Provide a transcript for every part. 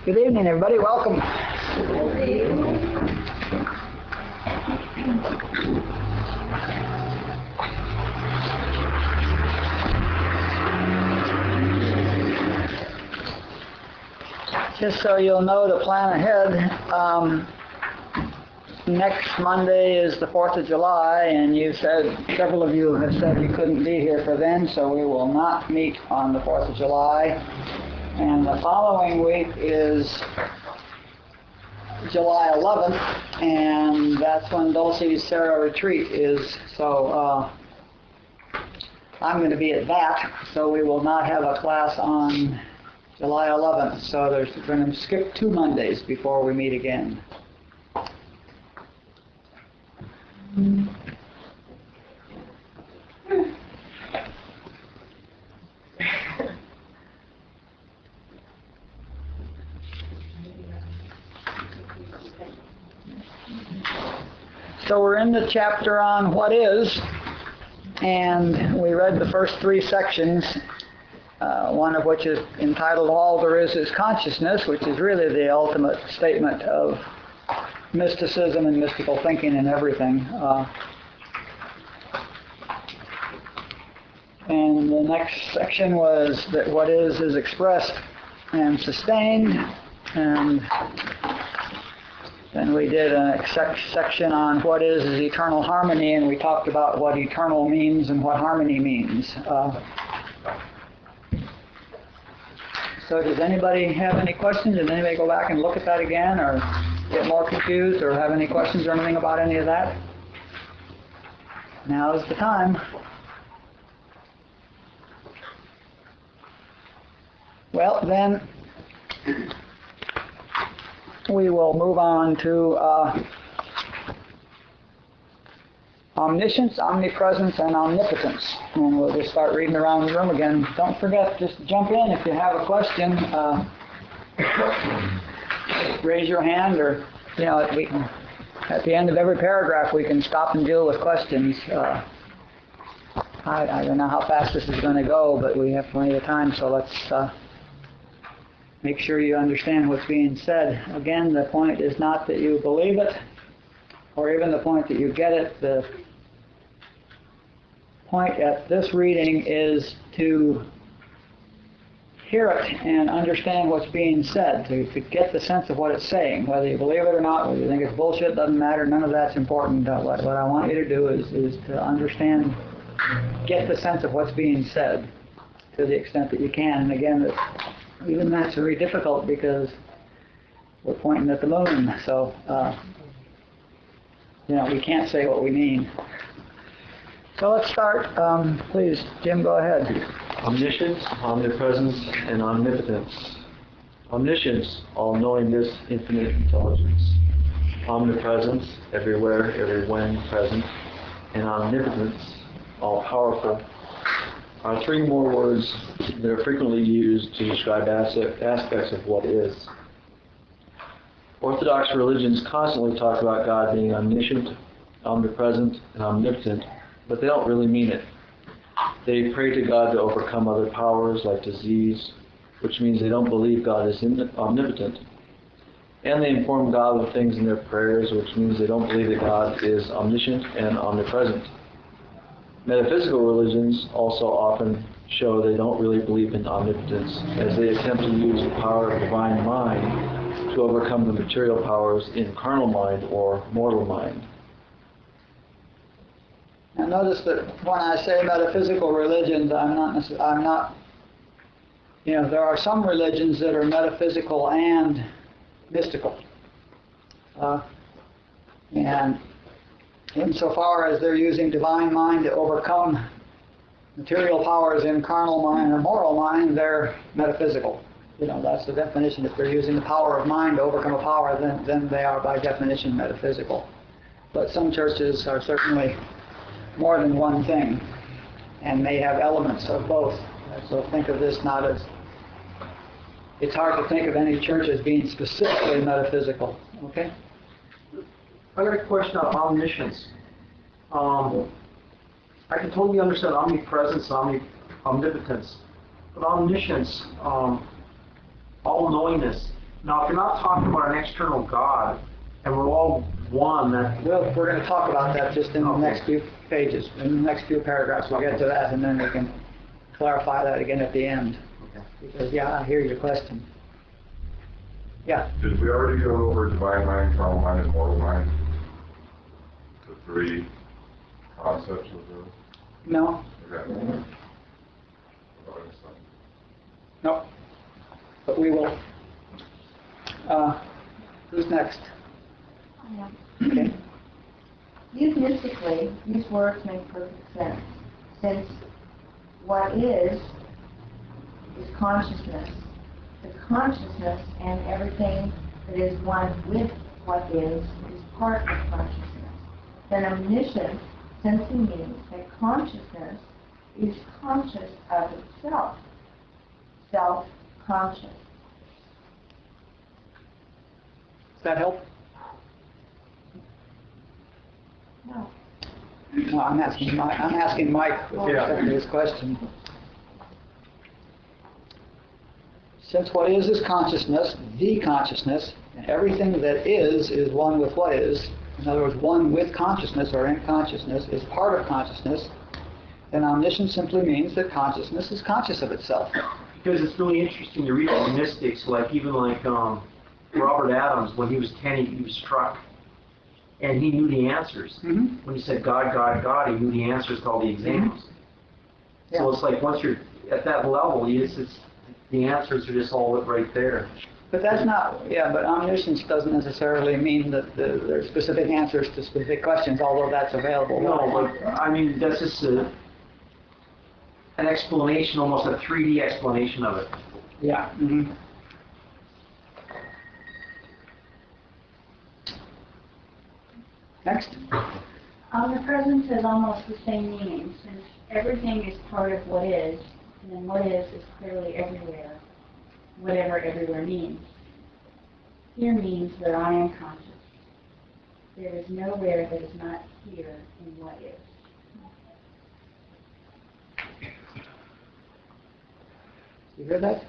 Good evening, everybody. Welcome. Just so you'll know to plan ahead, next Monday is the 4th of July, and several of you have said you couldn't be here for then, so we will not meet on the 4th of July. And the following week is July 11th, and that's when Dulce's Sarah retreat is. So I'm going to be at that, so we will not have a class on July 11th. So we're going to skip 2 Mondays before we meet again. So we're in the chapter on what is, and we read the first 3 sections, one of which is entitled All There Is Consciousness, which is really the ultimate statement of mysticism and mystical thinking and everything. And the next section was that what is expressed and sustained, and then we did a section on what is eternal harmony, and we talked about what eternal means and what harmony means. So does anybody have any questions? Did anybody go back and look at that again, or get more confused, or have any questions or anything about any of that? Now is the time. Well, then we will move on to omniscience, omnipresence, and omnipotence. And we'll just start reading around the room again. Don't forget, just jump in if you have a question. Raise your hand, or, we can, at the end of every paragraph, we can stop and deal with questions. I don't know how fast this is going to go, but we have plenty of time, so let's make sure you understand what's being said. Again, the point is not that you believe it, or even the point that you get it. The point at this reading is to hear it and understand what's being said, to get the sense of what it's saying. Whether you believe it or not, whether you think it's bullshit, doesn't matter. None of that's important. What I want you to do is to understand, get the sense of what's being said to the extent that you can. And again, even that's very difficult because we're pointing at the moon, so we can't say what we mean. So let's start. Please, Jim, go ahead. Omniscience, omnipresence, and omnipotence. Omniscience, all-knowingness, infinite intelligence. Omnipresence, everywhere, every when present. And omnipotence, all-powerful, are 3 more words that are frequently used to describe aspects of what is. Orthodox religions constantly talk about God being omniscient, omnipresent, and omnipotent, but they don't really mean it. They pray to God to overcome other powers like disease, which means they don't believe God is omnipotent. And they inform God of things in their prayers, which means they don't believe that God is omniscient and omnipresent. Metaphysical religions also often show they don't really believe in omnipotence, as they attempt to use the power of divine mind to overcome the material powers in carnal mind or mortal mind. Now notice that when I say metaphysical religions, I'm not, there are some religions that are metaphysical and mystical. And insofar as they're using divine mind to overcome material powers in carnal mind or moral mind, they're metaphysical. That's the definition. If they're using the power of mind to overcome a power, then they are by definition metaphysical. But some churches are certainly more than one thing and may have elements of both. So think of this not as, it's hard to think of any church as being specifically metaphysical. Okay? I got a question on omniscience. I can totally understand omnipresence, omnipotence, but omniscience, all-knowingness, Now, if you're not talking about an external God, and we're all one, that Well, we're going to talk about that just in the Okay. next few pages, in the next few paragraphs. We'll get to that, and then we can clarify that again at the end. Okay. Because, yeah, I hear your question. Yeah. Did we already go over divine mind, carnal mind, and mortal mind? The three concepts of those? No? Okay. No. But we will. Who's next? Yeah. Okay. Used mystically, these words make perfect sense, since what is consciousness. The consciousness and everything that is one with what is part of consciousness. Then omniscience simply means that consciousness is conscious of itself, self-conscious. Does that help? No. No, I'm asking Mike with respect to this question. Since what is consciousness, the consciousness, and everything that is one with what is, in other words, one with consciousness or in consciousness is part of consciousness, then omniscience simply means that consciousness is conscious of itself. because it's really interesting to read the mystics, even like Robert Adams, when he was 10, he was struck, and he knew the answers. Mm-hmm. When he said God, God, God, he knew the answers to all the exams. Yeah. So it's like once you're at that level, the answers are just all right there. But that's not, but omniscience doesn't necessarily mean that there are specific answers to specific questions, although that's available. No, but I mean, that's just an explanation, almost a 3D explanation of it. Yeah. Mm-hmm. Next. Omnipresence has almost the same meaning, since everything is part of what is, and then what is clearly everywhere, whatever everywhere means. Here means that I am conscious. There is nowhere that is not here in what is. You hear that?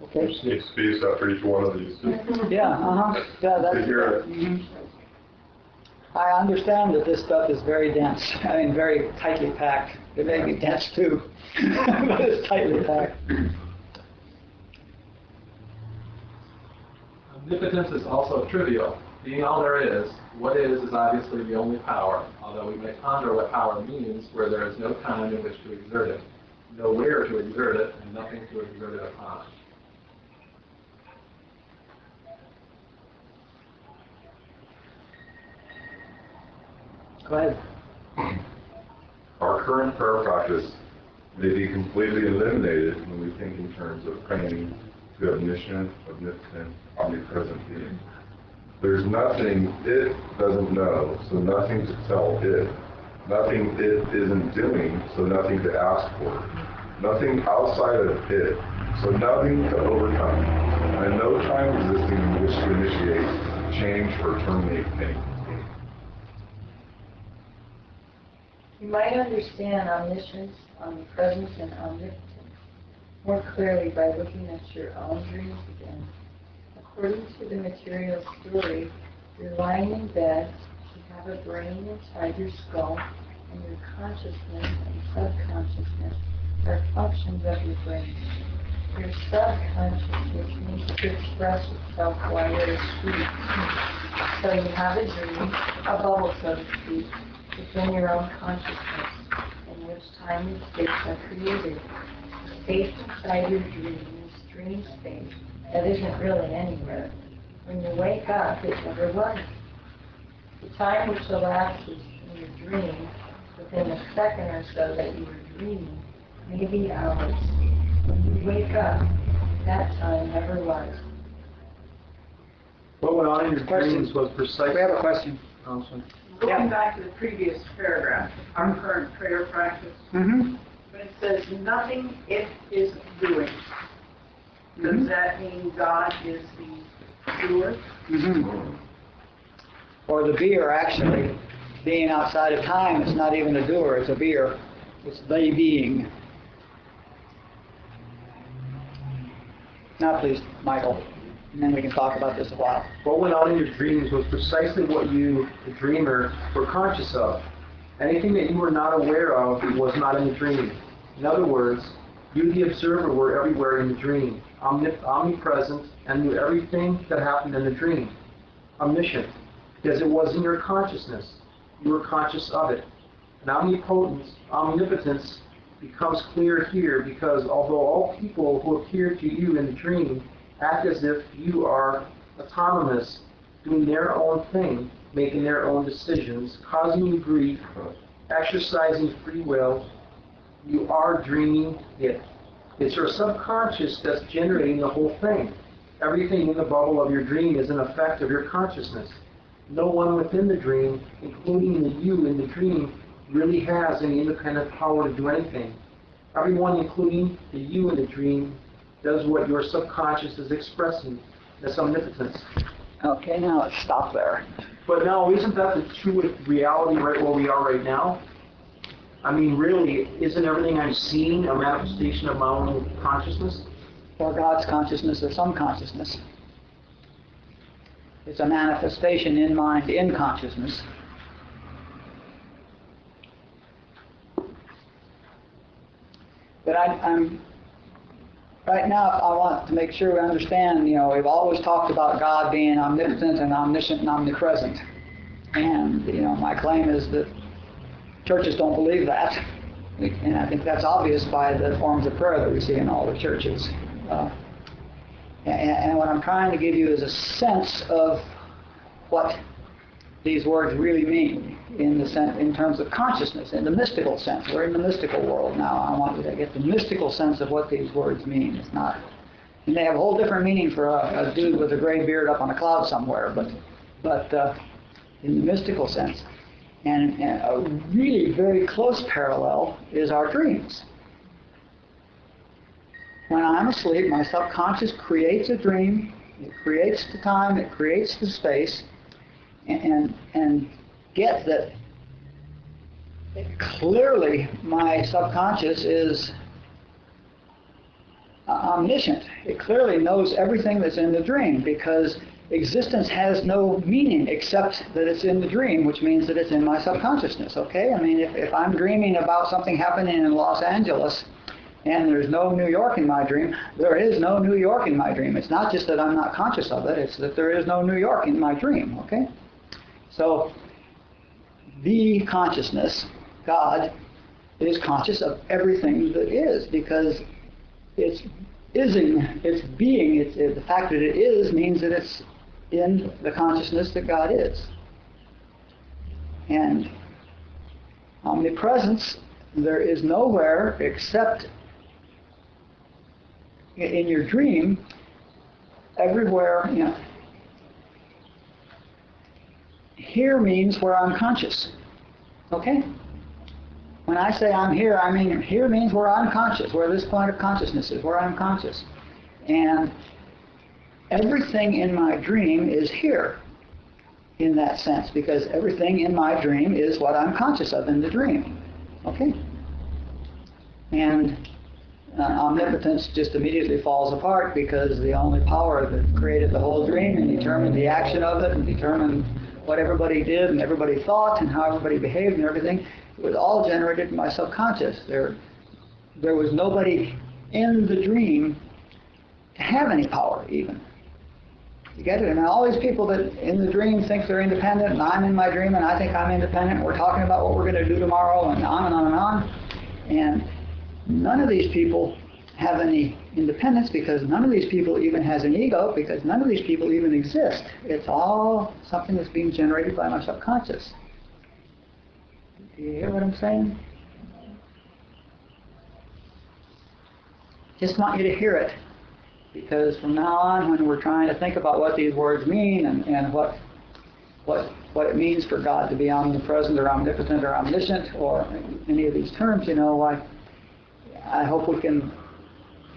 Okay. Need space after each one of these. Yeah, uh-huh. Yeah, that's To hear it. Mhm. I understand that this stuff is very dense. I mean, very tightly packed. It may be dense too, but it's tightly packed. Omnipotence is also trivial. Being all there is, what is obviously the only power, although we may ponder what power means where there is no time in which to exert it, nowhere to exert it, and nothing to exert it upon. Go ahead. Our current prayer practice may be completely eliminated when we think in terms of praying to omniscient, omnipotent, omnipresent being. There's nothing it doesn't know, so nothing to tell it. Nothing it isn't doing, so nothing to ask for. Nothing outside of it, so nothing to overcome. And no time existing in which to initiate, change, or terminate pain. You might understand omniscience, omnipresence, and omnipotence more clearly by looking at your own dreams again. According to the material story, you're lying in bed, you have a brain inside your skull, and your consciousness and subconsciousness are functions of your brain. Your subconsciousness needs to express itself while you're asleep. So you have a dream, a bubble so to speak, within your own consciousness, in which time and space are created. The space inside your dream is dream space that isn't really anywhere. When you wake up, it never was. The time which elapses in your dream, within a second or so that you were dreaming, may be hours. When you wake up, that time never was. What went on in your dreams was precisely... We have a question. Oh, sorry. Going back to the previous paragraph, our current prayer practice, Mm-hmm. when it says nothing it is doing, does that mean God is the doer? Mm-hmm. Or the beer, actually, being outside of time, it's not even a doer, it's a beer. It's the being. Now please, Michael, and then we can talk about this a while. What went on in your dreams was precisely what you, the dreamer, were conscious of. Anything that you were not aware of was not in the dream. In other words, you, the observer, were everywhere in the dream, omnipresent, and knew everything that happened in the dream. Omniscient, because it was in your consciousness. You were conscious of it. And omnipotence becomes clear here because although all people who appear to you in the dream act as if you are autonomous, doing their own thing, making their own decisions, causing you grief, exercising free will, you are dreaming it. It's your subconscious that's generating the whole thing. Everything in the bubble of your dream is an effect of your consciousness. No one within the dream, including the you in the dream, really has any independent power to do anything. Everyone, including the you in the dream, does what your subconscious is expressing. That's omnipotence. Okay, now let's stop there. But now, isn't that the true reality right where we are right now? I mean, really, isn't everything I'm seeing a manifestation of my own consciousness? Or God's consciousness or some consciousness. It's a manifestation in mind, in consciousness. But I'm right now, I want to make sure we understand, we've always talked about God being omnipotent and omniscient and omnipresent. And, my claim is that churches don't believe that. And I think that's obvious by the forms of prayer that we see in all the churches. And what I'm trying to give you is a sense of what these words really mean in terms of consciousness, in the mystical sense. We're in the mystical world now. I want you to get the mystical sense of what these words mean. It's not, and they have a whole different meaning for a dude with a gray beard up on a cloud somewhere, but in the mystical sense. And a really very close parallel is our dreams. When I'm asleep, my subconscious creates a dream. It creates the time. It creates the space. And get that clearly my subconscious is omniscient. It clearly knows everything that's in the dream because existence has no meaning except that it's in the dream, which means that it's in my subconsciousness, okay? I mean, if I'm dreaming about something happening in Los Angeles and there's no New York in my dream, there is no New York in my dream. It's not just that I'm not conscious of it, it's that there is no New York in my dream, okay? So, the consciousness, God, is conscious of everything that is because it's being, the fact that it is means that it's in the consciousness that God is. And omnipresence, there is nowhere except in your dream, everywhere, here means where I'm conscious. Okay? When I say I'm here, I mean here means where I'm conscious, where this point of consciousness is, where I'm conscious. And everything in my dream is here in that sense, because everything in my dream is what I'm conscious of in the dream. Okay? And omnipotence just immediately falls apart because the only power that created the whole dream and determined the action of it and determined what everybody did and everybody thought and how everybody behaved and everything, it was all generated in my subconscious. There was nobody in the dream to have any power even. You get it? And all these people that in the dream think they're independent, and I'm in my dream and I think I'm independent, and we're talking about what we're going to do tomorrow and on and on and on. And none of these people have any independence because none of these people even has an ego because none of these people even exist. It's all something that's being generated by my subconscious. Do you hear what I'm saying? Just want you to hear it. Because from now on, when we're trying to think about what these words mean and what it means for God to be omnipresent or omnipotent or omniscient or any of these terms, I hope we can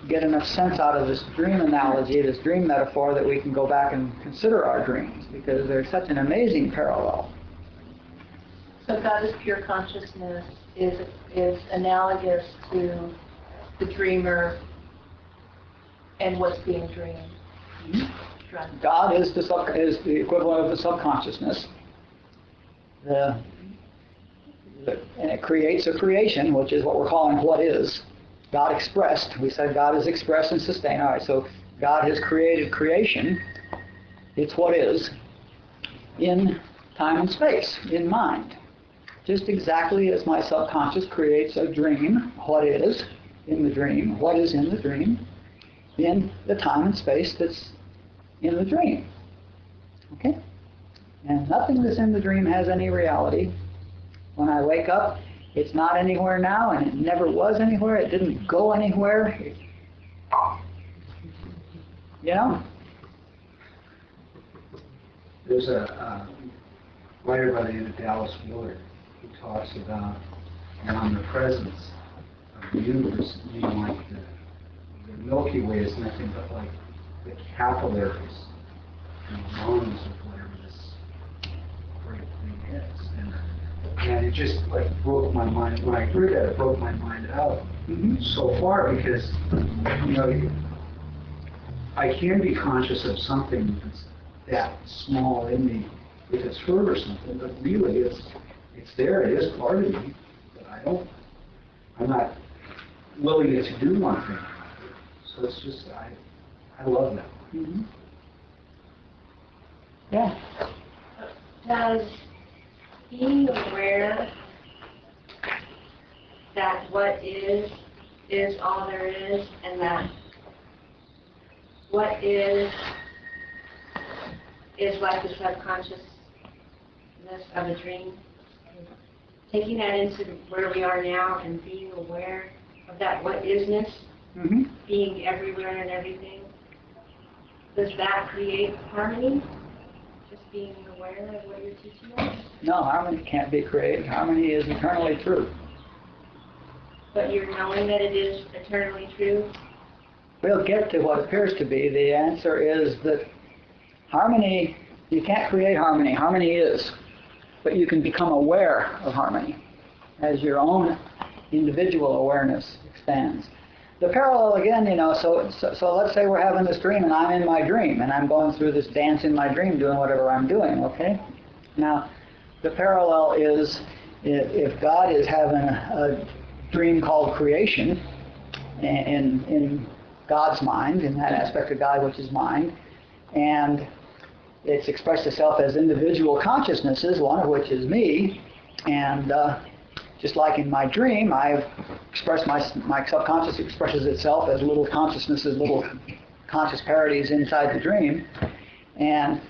get enough sense out of this dream analogy, this dream metaphor, that we can go back and consider our dreams, because they're such an amazing parallel. So God is pure consciousness is analogous to the dreamer And what's being dreamed? God is the equivalent of the subconsciousness. And it creates a creation, which is what we're calling what is. God expressed. We said God is expressed and sustained. All right, so God has created creation. It's what is in time and space, in mind. Just exactly as my subconscious creates a dream, what is in the dream, what is in the dream, in the time and space that's in the dream. Okay? And nothing that's in the dream has any reality. When I wake up, it's not anywhere now, and it never was anywhere. It didn't go anywhere. You know? There's a writer by the name of Dallas Willard who talks about an omnipresence of the universe, meaning like the Milky Way is nothing but like the capillaries and lungs of whatever this great thing is. And it just like broke my mind. When I heard that, it broke my mind out so far because, you know, I can be conscious of something that's that small in me if it's hurt or something, but really it's there, it is part of me, but I'm not willing to do one thing. So it's just, I love that. Mm-hmm. Yeah. Does being aware that what is all there is, and that what is like the subconsciousness of a dream, taking that into where we are now and being aware of that what isness, being everywhere and everything, does that create harmony? Just being aware of what you're teaching us? No, harmony can't be created. Harmony is eternally true. But you're knowing that it is eternally true? We'll get to what appears to be. The answer is that harmony, you can't create harmony. Harmony is. But you can become aware of harmony as your own individual awareness expands. The parallel again, you know, so let's say we're having this dream and I'm in my dream and I'm going through this dance in my dream doing whatever I'm doing, okay? Now, the parallel is if God is having a dream called creation in God's mind, in that aspect of God which is mind, and it's expressed itself as individual consciousnesses, one of which is me, and just like in my dream, I've expressed my subconscious expresses itself as little consciousnesses, little conscious parodies inside the dream, and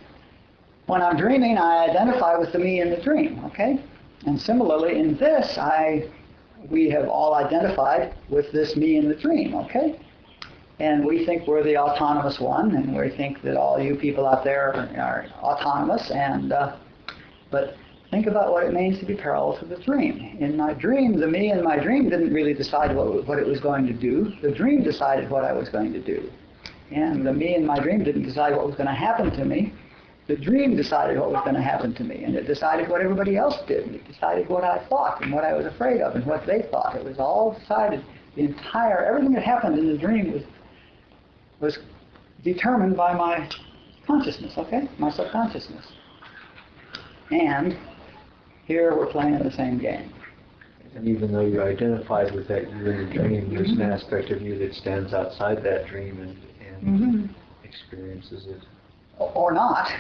when I'm dreaming, I identify with the me in the dream, okay? And similarly, in this, we have all identified with this me in the dream, okay? And we think we're the autonomous one, and we think that all you people out there are autonomous, and but think about what it means to be parallel to the dream. In my dream, the me in my dream didn't really decide what it was going to do. The dream decided what I was going to do. And the me in my dream didn't decide what was going to happen to me. The dream decided what was going to happen to me, and it decided what everybody else did. And it decided what I thought and what I was afraid of and what they thought. It was all decided. Everything that happened in the dream was determined by my consciousness, okay? My subconsciousness. And here we're playing the same game. And even though you identified with that you in the dream, there's an aspect of you that stands outside that dream and experiences it. Or not.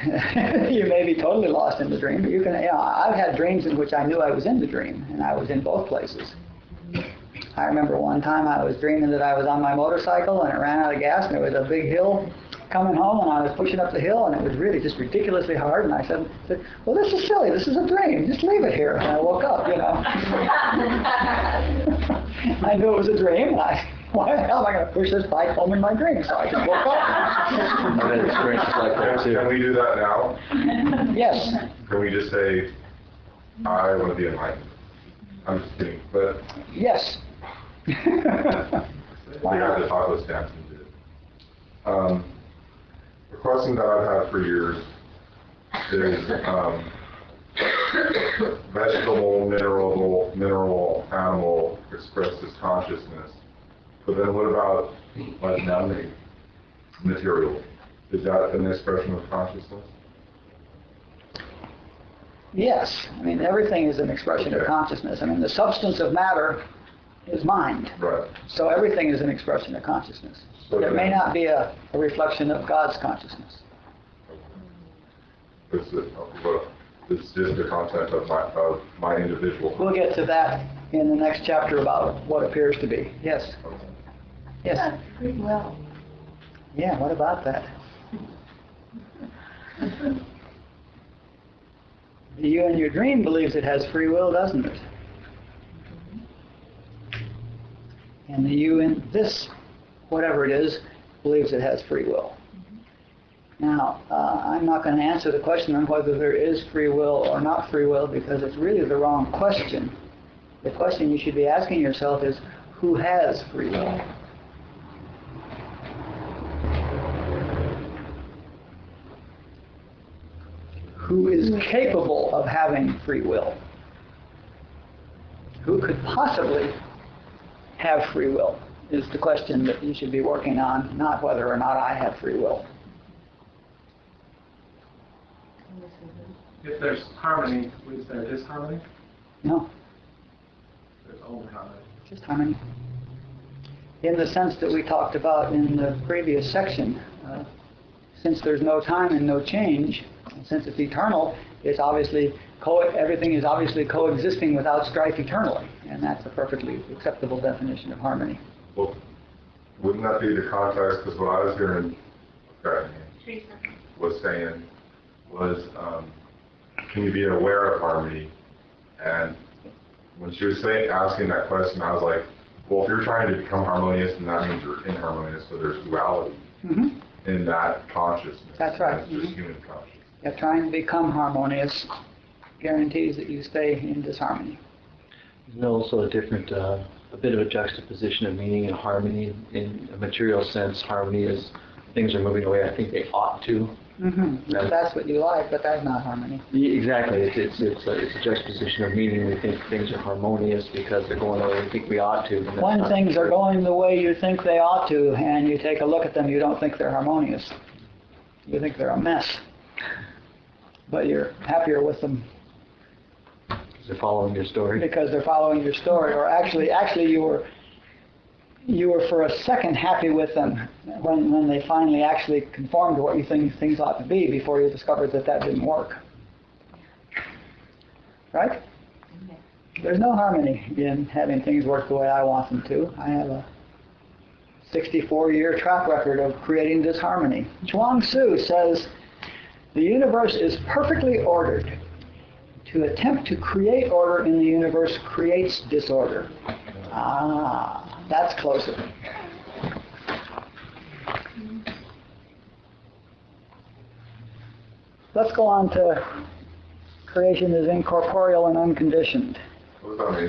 You may be totally lost in the dream, but you can. I've had dreams in which I knew I was in the dream, and I was in both places. I remember one time I was dreaming that I was on my motorcycle and it ran out of gas, and there was a big hill coming home, and I was pushing up the hill, and it was really just ridiculously hard. And I said, "Well, this is silly. This is a dream. Just leave it here." And I woke up, you know. I knew it was a dream, and why the hell am I going to push this bike home in my dream? So I just woke up. I've had experiences like that too. Can we do that now? Yes. Can we just say, I want to be enlightened? I'm just kidding, but Yes. we have to talk with Stanton did. A question that I've had for years is vegetable, mineral, animal expressed as consciousness. But then what about like numbing? material. Is that an expression of consciousness? Yes. I mean, everything is an expression of Okay. consciousness. I mean, the substance of matter is mind. Right. So everything is an expression of consciousness. So It may then- not be a reflection of God's consciousness. It's just the content of my individual. We'll get to that in the next chapter about what appears to be. Yes. Yes. Free will. Yeah, what about that? The you in your dream believes it has free will, doesn't it? And the you in this, whatever it is, believes it has free will. Now, I'm not going to answer the question on whether there is free will or not free will because it's really the wrong question. The question you should be asking yourself is, who has free will? Who is capable of having free will? Who could possibly have free will is the question that you should be working on, not whether or not I have free will. If there's harmony, is there disharmony? No, There's only harmony. just harmony. In the sense that we talked about in the previous section, since there's no time and no change, and since it's eternal, it's obviously everything is obviously coexisting without strife eternally, and that's a perfectly acceptable definition of harmony. Well, wouldn't that be the context? Because what I was hearing, was saying was, can you be aware of harmony? And when she was asking that question, I was like, well, if you're trying to become harmonious, then that means you're inharmonious, so there's duality in that consciousness. That's right. It's just human consciousness. Yeah, trying to become harmonious guarantees that you stay in disharmony. There's also a different, a bit of a juxtaposition of meaning and harmony. In a material sense, harmony is things are moving away. I think they ought to. If that's what you like, but that's not harmony. Yeah, exactly. It's a juxtaposition of meaning. We think things are harmonious because they're going the way we think we ought to. and that's When not things are true. going the way you think they ought to, and you take a look at them, you don't think they're harmonious. You think they're a mess. But you're happier with them They're following your story. because they're following your story. Or actually you were for a second happy with them when they finally actually conformed to what you think things ought to be before you discovered that didn't work. Right? There's no harmony in having things work the way I want them to. I have a 64-year track record of creating disharmony. Chuang Tzu says, the universe is perfectly ordered. To attempt to create order in the universe creates disorder. That's closer. Let's go on to creation is incorporeal and unconditioned, What does that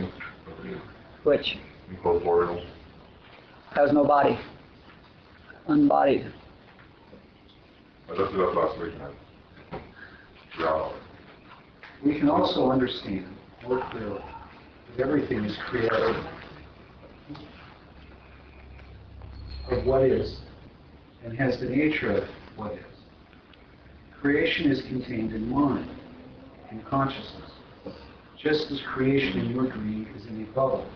mean? which Incorporeal. has no body, unbodied. I looked it up last week. Yeah. We can also understand more clearly that everything is created of what is and has the nature of what is. Creation is contained in mind, in consciousness, just as creation in your dream is in a bubble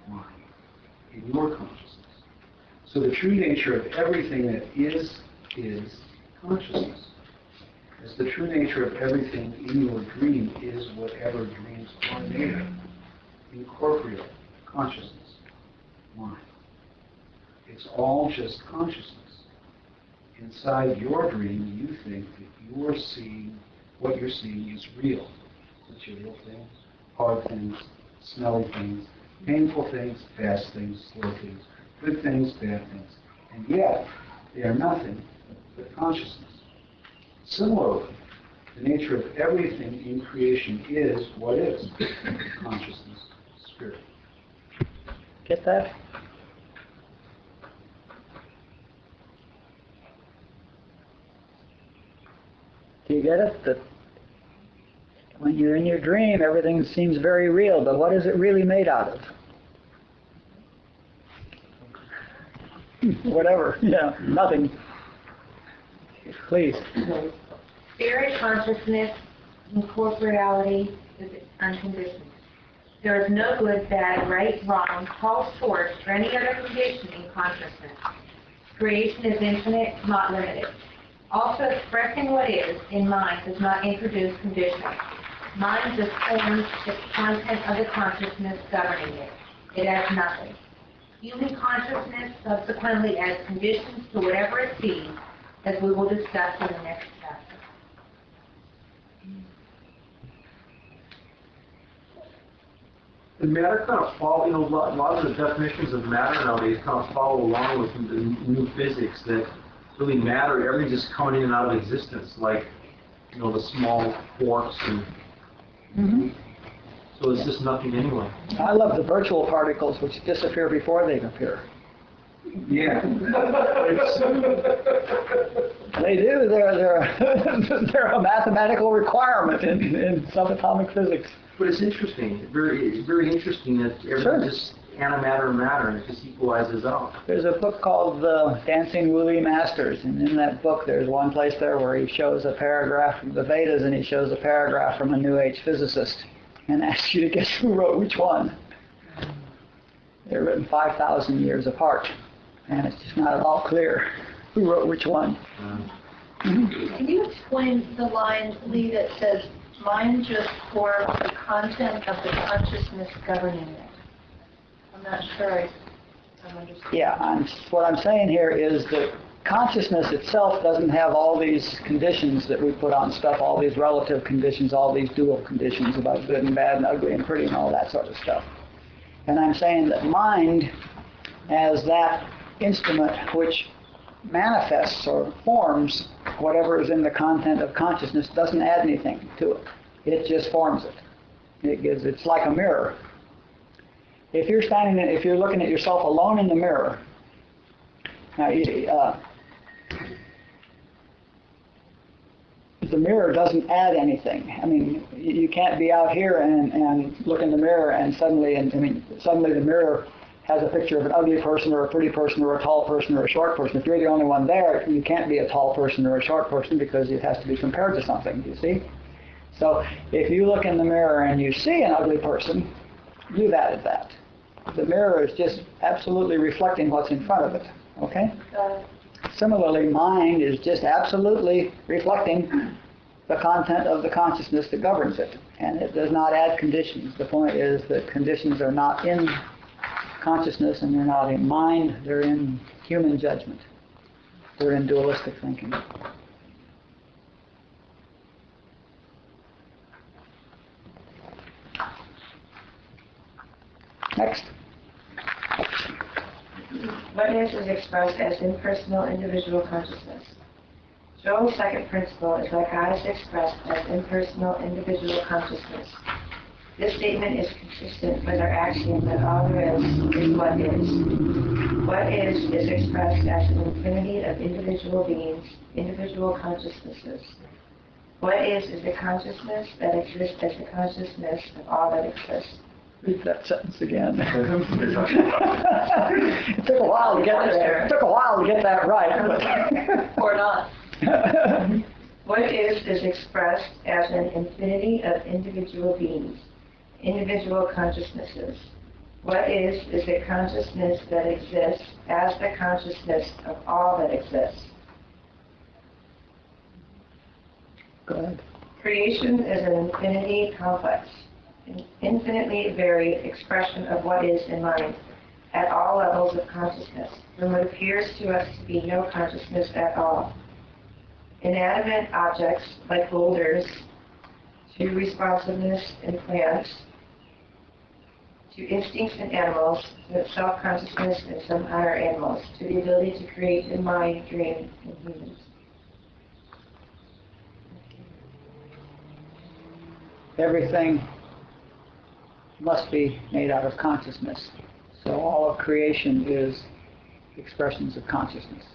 mind, in your consciousness. So the true nature of everything that is consciousness. As the true nature of everything in your dream is whatever dreams are made of, incorporeal consciousness, mind. It's all just consciousness. Inside your dream, you think that you're seeing, what you're seeing is real. Material things, hard things, smelly things, painful things, fast things, slow things, good things, bad things. And yet, they are nothing but consciousness. Similarly, the nature of everything in creation is what is consciousness, spirit. Get that? Do you get it? That when you're in your dream, everything seems very real, but what is it really made out of? Whatever, yeah, nothing. Please. Spirit consciousness and corporeality is unconditioned. There is no good, bad, right, wrong, false, torch, or any other condition in consciousness. Creation is infinite, not limited. Also, expressing what is in mind does not introduce conditions. Mind just forms the content of the consciousness governing it. It adds nothing. Human consciousness subsequently adds conditions to whatever it sees, as we will discuss in the next chapter. The matter kind of follow, a lot of the definitions of matter nowadays kind of follow along with the new physics that really matter, everything's just coming in and out of existence, like, the small quarks and so it's just nothing anyway. I love the virtual particles which disappear before they appear. Yeah. They do. They're a mathematical requirement in subatomic physics. But it's interesting, very interesting that everything's just antimatter and matter, and it just equalizes out. There's a book called Dancing Woolly Masters, and in that book there's one place there where he shows a paragraph from the Vedas and he shows a paragraph from a New Age physicist and asks you to guess who wrote which one. They're written 5,000 years apart, and it's just not at all clear who wrote which one. Can you explain the line, Lee, that says, mind just forms the content of the consciousness governing it? I'm not sure I'm understanding. Yeah, what I'm saying here is that consciousness itself doesn't have all these conditions that we put on stuff, all these relative conditions, all these dual conditions about good and bad and ugly and pretty and all that sort of stuff. And I'm saying that mind, as that instrument which manifests or forms whatever is in the content of consciousness, doesn't add anything to it. It just forms it. It's like a mirror. If you're looking at yourself alone in the mirror, now the mirror doesn't add anything. I mean, you can't be out here and look in the mirror and suddenly the mirror has a picture of an ugly person or a pretty person or a tall person or a short person. If you're the only one there, you can't be a tall person or a short person because it has to be compared to something, you see? So if you look in the mirror and you see an ugly person, you've added that. The mirror is just absolutely reflecting what's in front of it, okay? Similarly, mind is just absolutely reflecting the content of the consciousness that governs it, and it does not add conditions. The point is that conditions are not in consciousness and they're not in mind, they're in human judgment. They're in dualistic thinking. Next. What is expressed as impersonal individual consciousness. Jung's second principle is that God is expressed as impersonal individual consciousness. This statement is consistent with our axiom that all there is what is. What is expressed as an infinity of individual beings, individual consciousnesses. What is the consciousness that exists as the consciousness of all that exists. Read that sentence again. It took a while to get there. It took a while to get that right. Or not. What is expressed as an infinity of individual beings, individual consciousnesses. What is the consciousness that exists as the consciousness of all that exists. Go ahead. Creation is an infinity complex, an infinitely varied expression of what is in mind at all levels of consciousness, from what appears to us to be no consciousness at all. Inanimate objects like boulders, to responsiveness in plants, to instincts in animals, to self-consciousness in some higher animals, to the ability to create in mind, dream in humans. Everything must be made out of consciousness. So all of creation is expressions of consciousness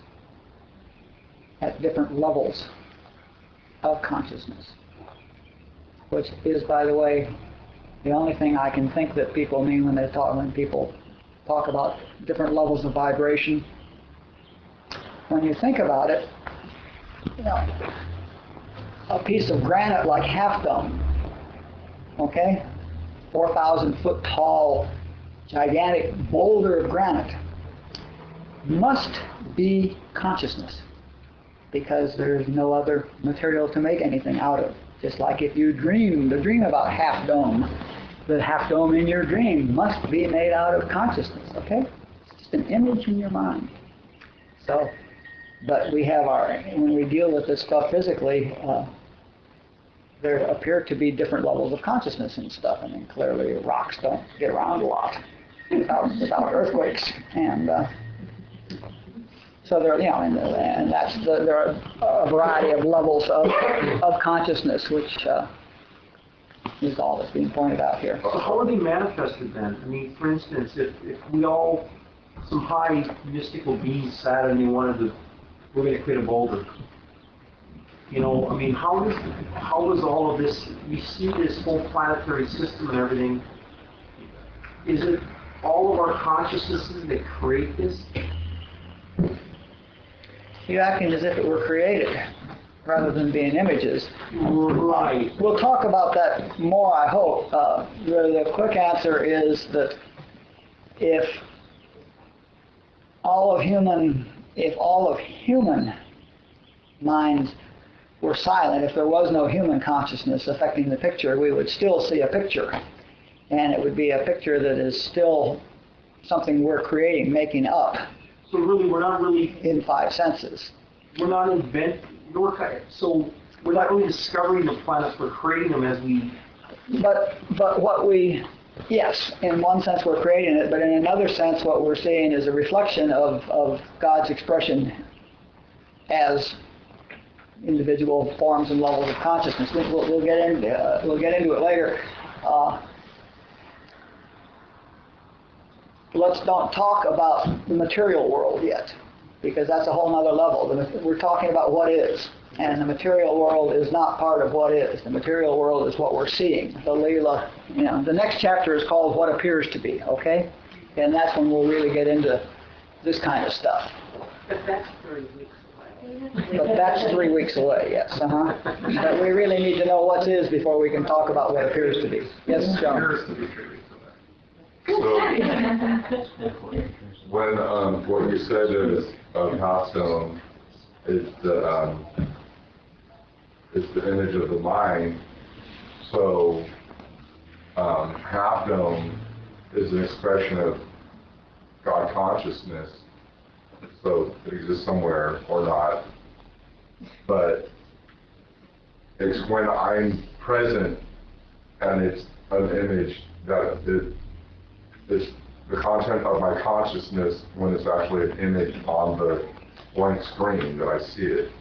at different levels of consciousness, which is, by the way, the only thing I can think that people mean when people talk about different levels of vibration. When you think about it, a piece of granite like Half Dome, okay? 4,000 foot tall, gigantic boulder of granite must be consciousness, because there's no other material to make anything out of. Just like if you dream about Half Dome, the Half Dome in your dream must be made out of consciousness, okay? It's just an image in your mind. So, but we have when we deal with this stuff physically, there appear to be different levels of consciousness and stuff. I mean, clearly rocks don't get around a lot without earthquakes, and so there, and there are a variety of levels of consciousness, which is all that's being pointed out here. So how are they manifested then? I mean, for instance, if we all, some high mystical beings sat and they we're going to create a boulder. I mean, how does all of this, we see this whole planetary system and everything, is it all of our consciousnesses that create this? You're acting as if it were created, rather than being images. Right. We'll talk about that more, I hope. The quick answer is that if all of human minds were silent, if there was no human consciousness affecting the picture, we would still see a picture. And it would be a picture that is still something we're creating, making up. So really, we're not really in five senses. We're not so we're not really discovering the planets. We're creating them as we. But yes, in one sense we're creating it, but in another sense, what we're seeing is a reflection of God's expression as individual forms and levels of consciousness. We'll get into it later. Let's don't talk about the material world yet, because that's a whole other level. We're talking about what is, and the material world is not part of what is. The material world is what we're seeing. The Leelaa, the next chapter is called What Appears to Be, okay? And that's when we'll really get into this kind of stuff. But that's 3 weeks away. But that's 3 weeks away, yes. But we really need to know what is before we can talk about what appears to be. Yes, John? Appears to be 3 weeks away. So, when what you said is Half Dome is the image of the mind. So Half Dome is an expression of God consciousness. So it exists somewhere or not. But it's when I'm present and it's an image that it's the content of my consciousness when it's actually an image on the blank screen that I see it.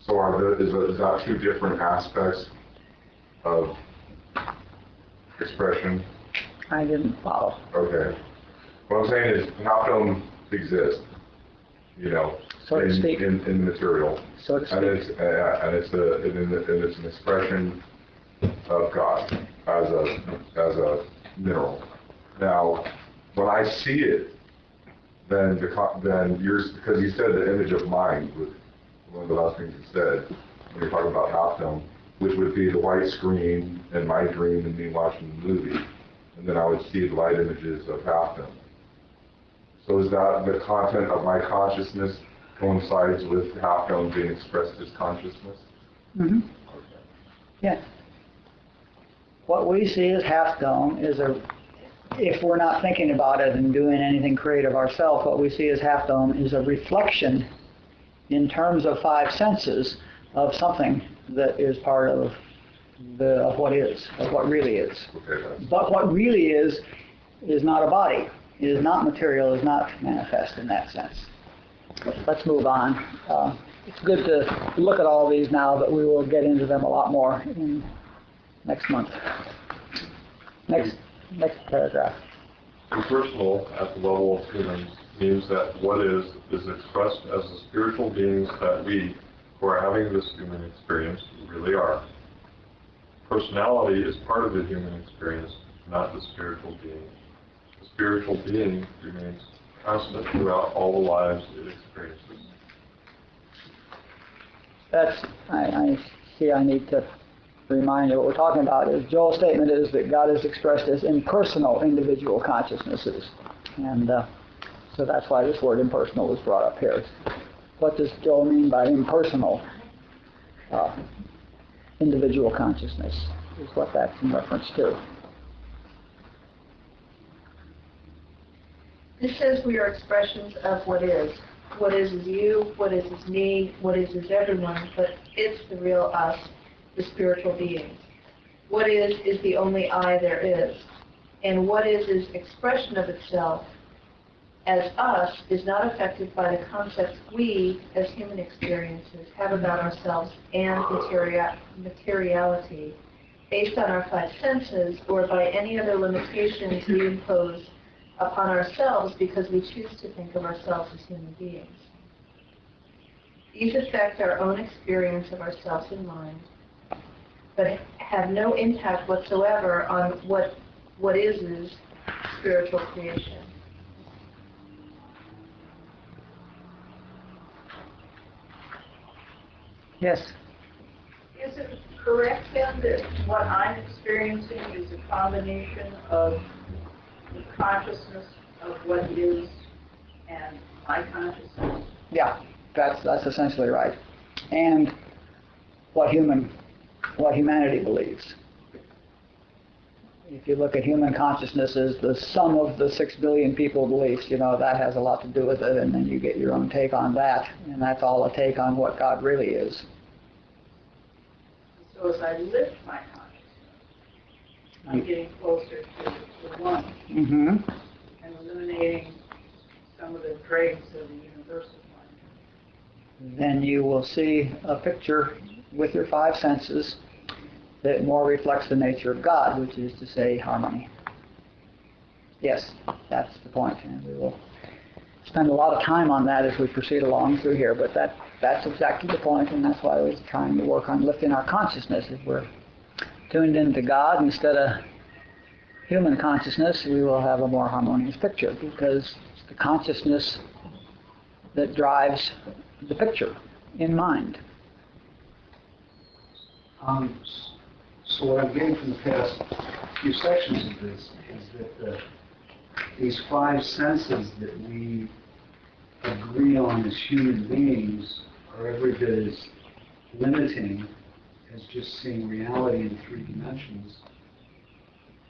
So is that two different aspects of expression? I didn't follow. Okay. What I'm saying is Half Dome exists, so to speak, in material, so to speak. and it's an expression of God as a mineral. Now, when I see it, then because you said the image of mind was one of the last things you said when you're talking about Half Dome, which would be the white screen in my dream and me watching the movie, and then I would see the light images of Half Dome. So is that the content of my consciousness coincides with Half Dome being expressed as consciousness? Mm-hmm. Okay. Yeah. What we see as Half Dome is if we're not thinking about it and doing anything creative ourselves, what we see as Half Dome is a reflection in terms of five senses of something that is part of what is, of what really is. Okay. But what really is not a body. It is not material, is not manifest in that sense. Let's move on. It's good to look at all these now, but we will get into them a lot more in next month. Next paragraph. Impersonal at the level of humans means that what is expressed as the spiritual beings that we, who are having this human experience, really are. Personality is part of the human experience, not the spiritual being. The spiritual being remains constant throughout all the lives it experiences. I see I need to remind you what we're talking about is Joel's statement is that God is expressed as impersonal individual consciousnesses. And so that's why this word impersonal was brought up here. What does Joel mean by impersonal individual consciousness is what that's in reference to. This says we are expressions of what is. What is you, what is me, what is everyone, but it's the real us, the spiritual beings. What is the only I there is. And what is expression of itself as us is not affected by the concepts we, as human experiences, have about ourselves and materiality, based on our five senses or by any other limitations we impose upon ourselves because we choose to think of ourselves as human beings. These affect our own experience of ourselves and mind, but have no impact whatsoever on what is spiritual creation. Yes. Is it correct then that what I'm experiencing is a combination of the consciousness of what is and my consciousness? Yeah, that's essentially right. And what humanity believes. If you look at human consciousness as the sum of the 6 billion people beliefs, that has a lot to do with it, and then you get your own take on that, and that's all a take on what God really is. So as I lift my consciousness, I'm getting closer to the one, and eliminating some of the dregs of the universal mind. Then you will see a picture with your five senses that more reflects the nature of God, which is to say harmony. Yes, that's the point, and we will spend a lot of time on that as we proceed along through here, but that's exactly the point, and that's why we're trying to work on lifting our consciousness. If we're tuned into God instead of human consciousness, we will have a more harmonious picture, because it's the consciousness that drives the picture in mind. So what I'm getting from the past few sections of this is that these five senses that we agree on as human beings are every bit as limiting as just seeing reality in 3 dimensions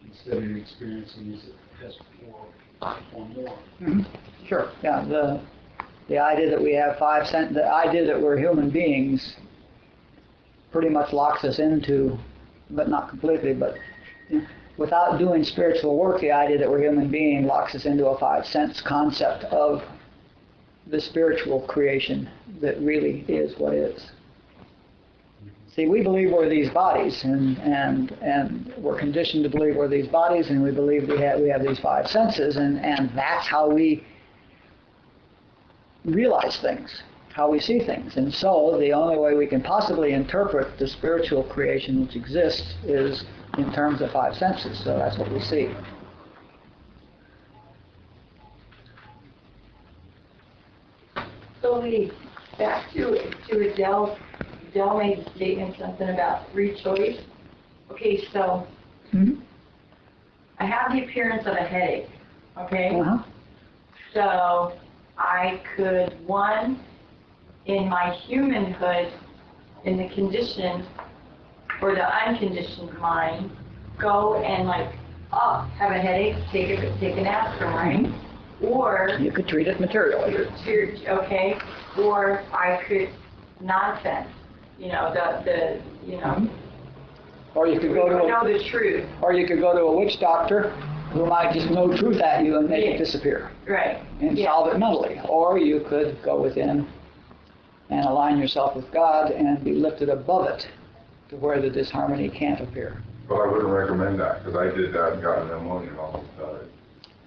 instead of experiencing it as 4 or more. Mm-hmm. Sure. Yeah. The idea that we have the idea that we're human beings pretty much locks us into, but not completely, but without doing spiritual work, the idea that we're human being locks us into a 5-sense concept of the spiritual creation that really is what is. See, we believe we're these bodies, and we're conditioned to believe we're these bodies, and we believe we have these 5 senses, and that's how we realize things, how we see things. And so the only way we can possibly interpret the spiritual creation which exists is in terms of 5 senses. So that's what we see. So back to Adele made a statement, something about free choice. Okay, so I have the appearance of a headache, okay? So I could, in my humanhood, in the conditioned or the unconditioned mind, go and have a headache, take an aspirin, right? Or you could treat it materially. Okay. Or I could nonsense, Or you could go to know the truth. Or you could go to a witch doctor who might just know truth at you and make it disappear. Right. And solve it mentally. Or you could go within and align yourself with God and be lifted above it to where the disharmony can't appear. But I wouldn't recommend that, because I did that and got pneumonia and almost died.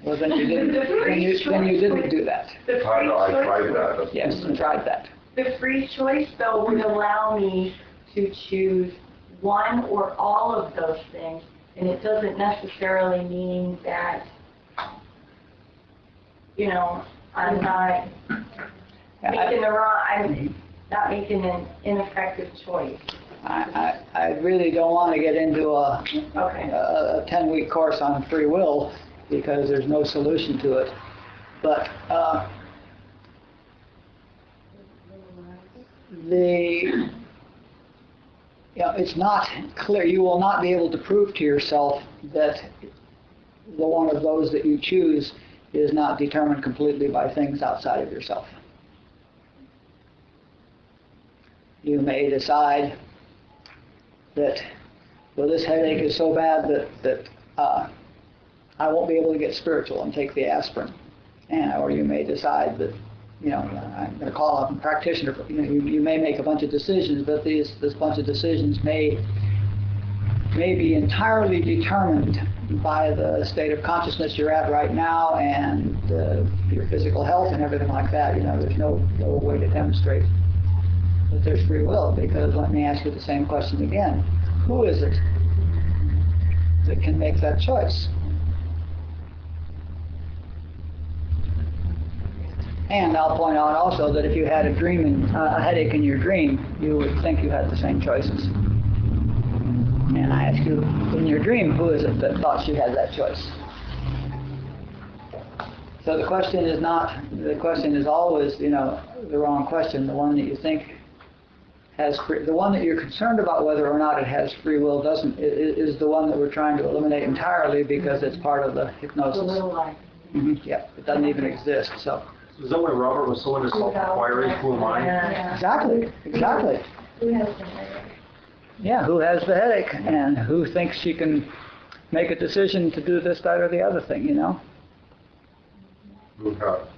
Well, then you didn't. then you didn't do that. I know, I tried that. Yes, you tried that. The free choice, though, would allow me to choose one or all of those things, and it doesn't necessarily mean that, I'm not making the wrong. not making an ineffective choice. I really don't want to get into a Okay. 10-week course on free will because there's no solution to it. But it's not clear. You will not be able to prove to yourself that the one of those that you choose is not determined completely by things outside of yourself. You may decide that, well, this headache is so bad that I won't be able to get spiritual and take the aspirin. Or you may decide that, I'm going to call up a practitioner. You may make a bunch of decisions, but this bunch of decisions may be entirely determined by the state of consciousness you're at right now and your physical health and everything like that. There's no way to demonstrate that there's free will, because let me ask you the same question again. Who is it that can make that choice? And I'll point out also that if you had a headache in your dream, you would think you had the same choices. And I ask you, in your dream, who is it that thought you had that choice? So the question is always, the wrong question. The one that you think the one that you're concerned about whether or not it has free will is the one that we're trying to eliminate entirely because it's part of the hypnosis. The little light. Yeah, it doesn't even exist. So. Is that why Robert was so into self-inquiry? Who am I? Yeah. Exactly. Who has the headache? Yeah, who has the headache and who thinks she can make a decision to do this, that, or the other thing, Look up.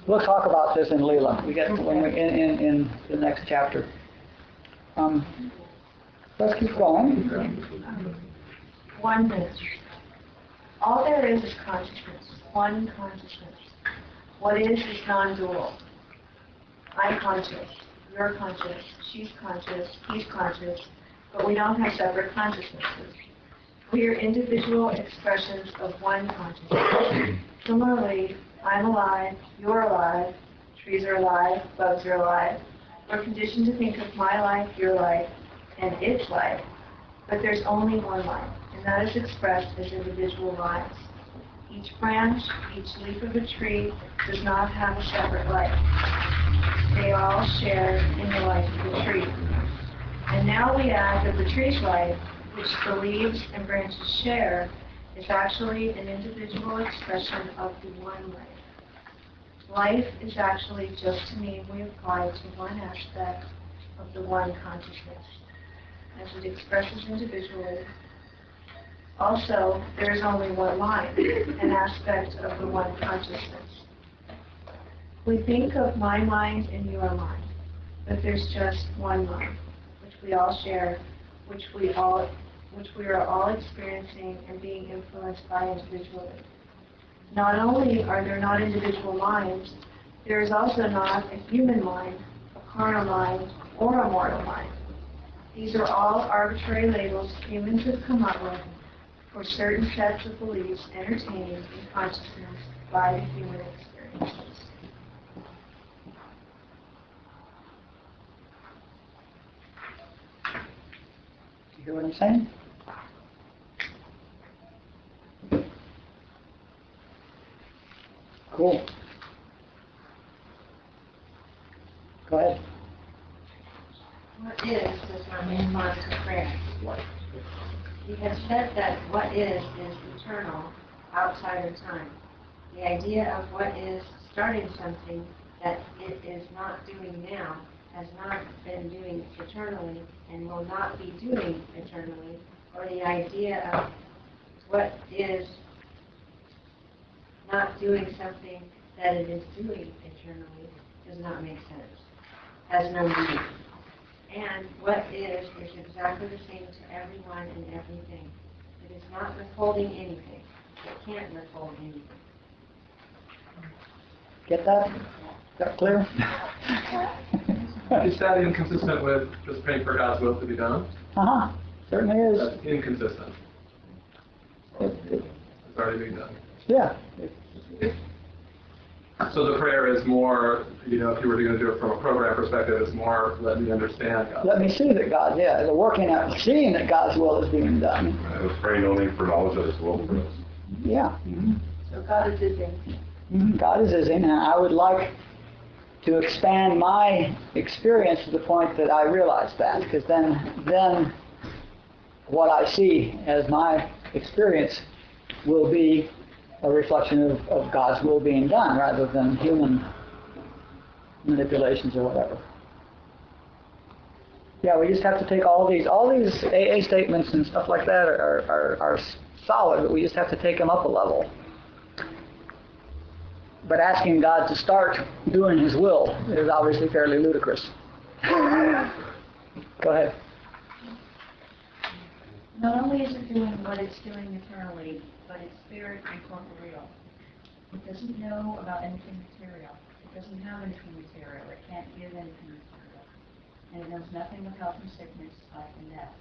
We'll talk about this in Leelaa. We get when we in the next chapter. Let's keep going. Oneness. All there is consciousness, one consciousness. What is non-dual. I'm conscious, you're conscious, she's conscious, he's conscious, but we don't have separate consciousnesses. We are individual expressions of one consciousness. Similarly, I'm alive, you're alive, trees are alive, bugs are alive. We're conditioned to think of my life, your life, and its life, but there's only one life, and that is expressed as individual lives. Each branch, each leaf of a tree does not have a separate life. They all share in the life of the tree. And now we add that the tree's life, which the leaves and branches share, is actually an individual expression of the one life. Life is actually just a name we apply to one aspect of the one consciousness, as it expresses individually. Also, there is only one mind, an aspect of the one consciousness. We think of my mind and your mind, but there's just one mind, which we all share, which we are all experiencing and being influenced by individually. Not only are there not individual minds, there is also not a human mind, a carnal mind, or a mortal mind. These are all arbitrary labels humans have come up with for certain sets of beliefs entertaining in consciousness by the human experiences. You hear what I'm saying? Cool. Go ahead. What is does not respond to prayer. We have said that what is eternal, outside of time. The idea of what is starting something that it is not doing now has not been doing eternally and will not be doing eternally, or the idea of what is not doing something that it is doing eternally does not make sense, has no meaning. And what is exactly the same to everyone and everything. It is not withholding anything. It can't withhold anything. Get that? Is that clear? Is that inconsistent with just praying for God's will to be done? Uh-huh. Certainly is. That's inconsistent. It's already being done. Yeah. So the prayer is more, if you were going to do it from a program perspective, it's more, let me understand God. Let me see that God, the working at seeing that God's will is being done. I was praying only for knowledge of His will for us. Yeah. So God is his aim. God is in, and I would like to expand my experience to the point that I realize that, because then what I see as my experience will be a reflection of God's will being done rather than human manipulations or whatever. Yeah, we just have to take all these AA statements and stuff like that are solid, but we just have to take them up a level. But asking God to start doing His will is obviously fairly ludicrous. Go ahead. Not only is it doing what it's doing eternally, but it's spirit and corporeal. It doesn't know about anything material. It doesn't have anything material. It can't give anything material. And it knows nothing of health and sickness, life and death.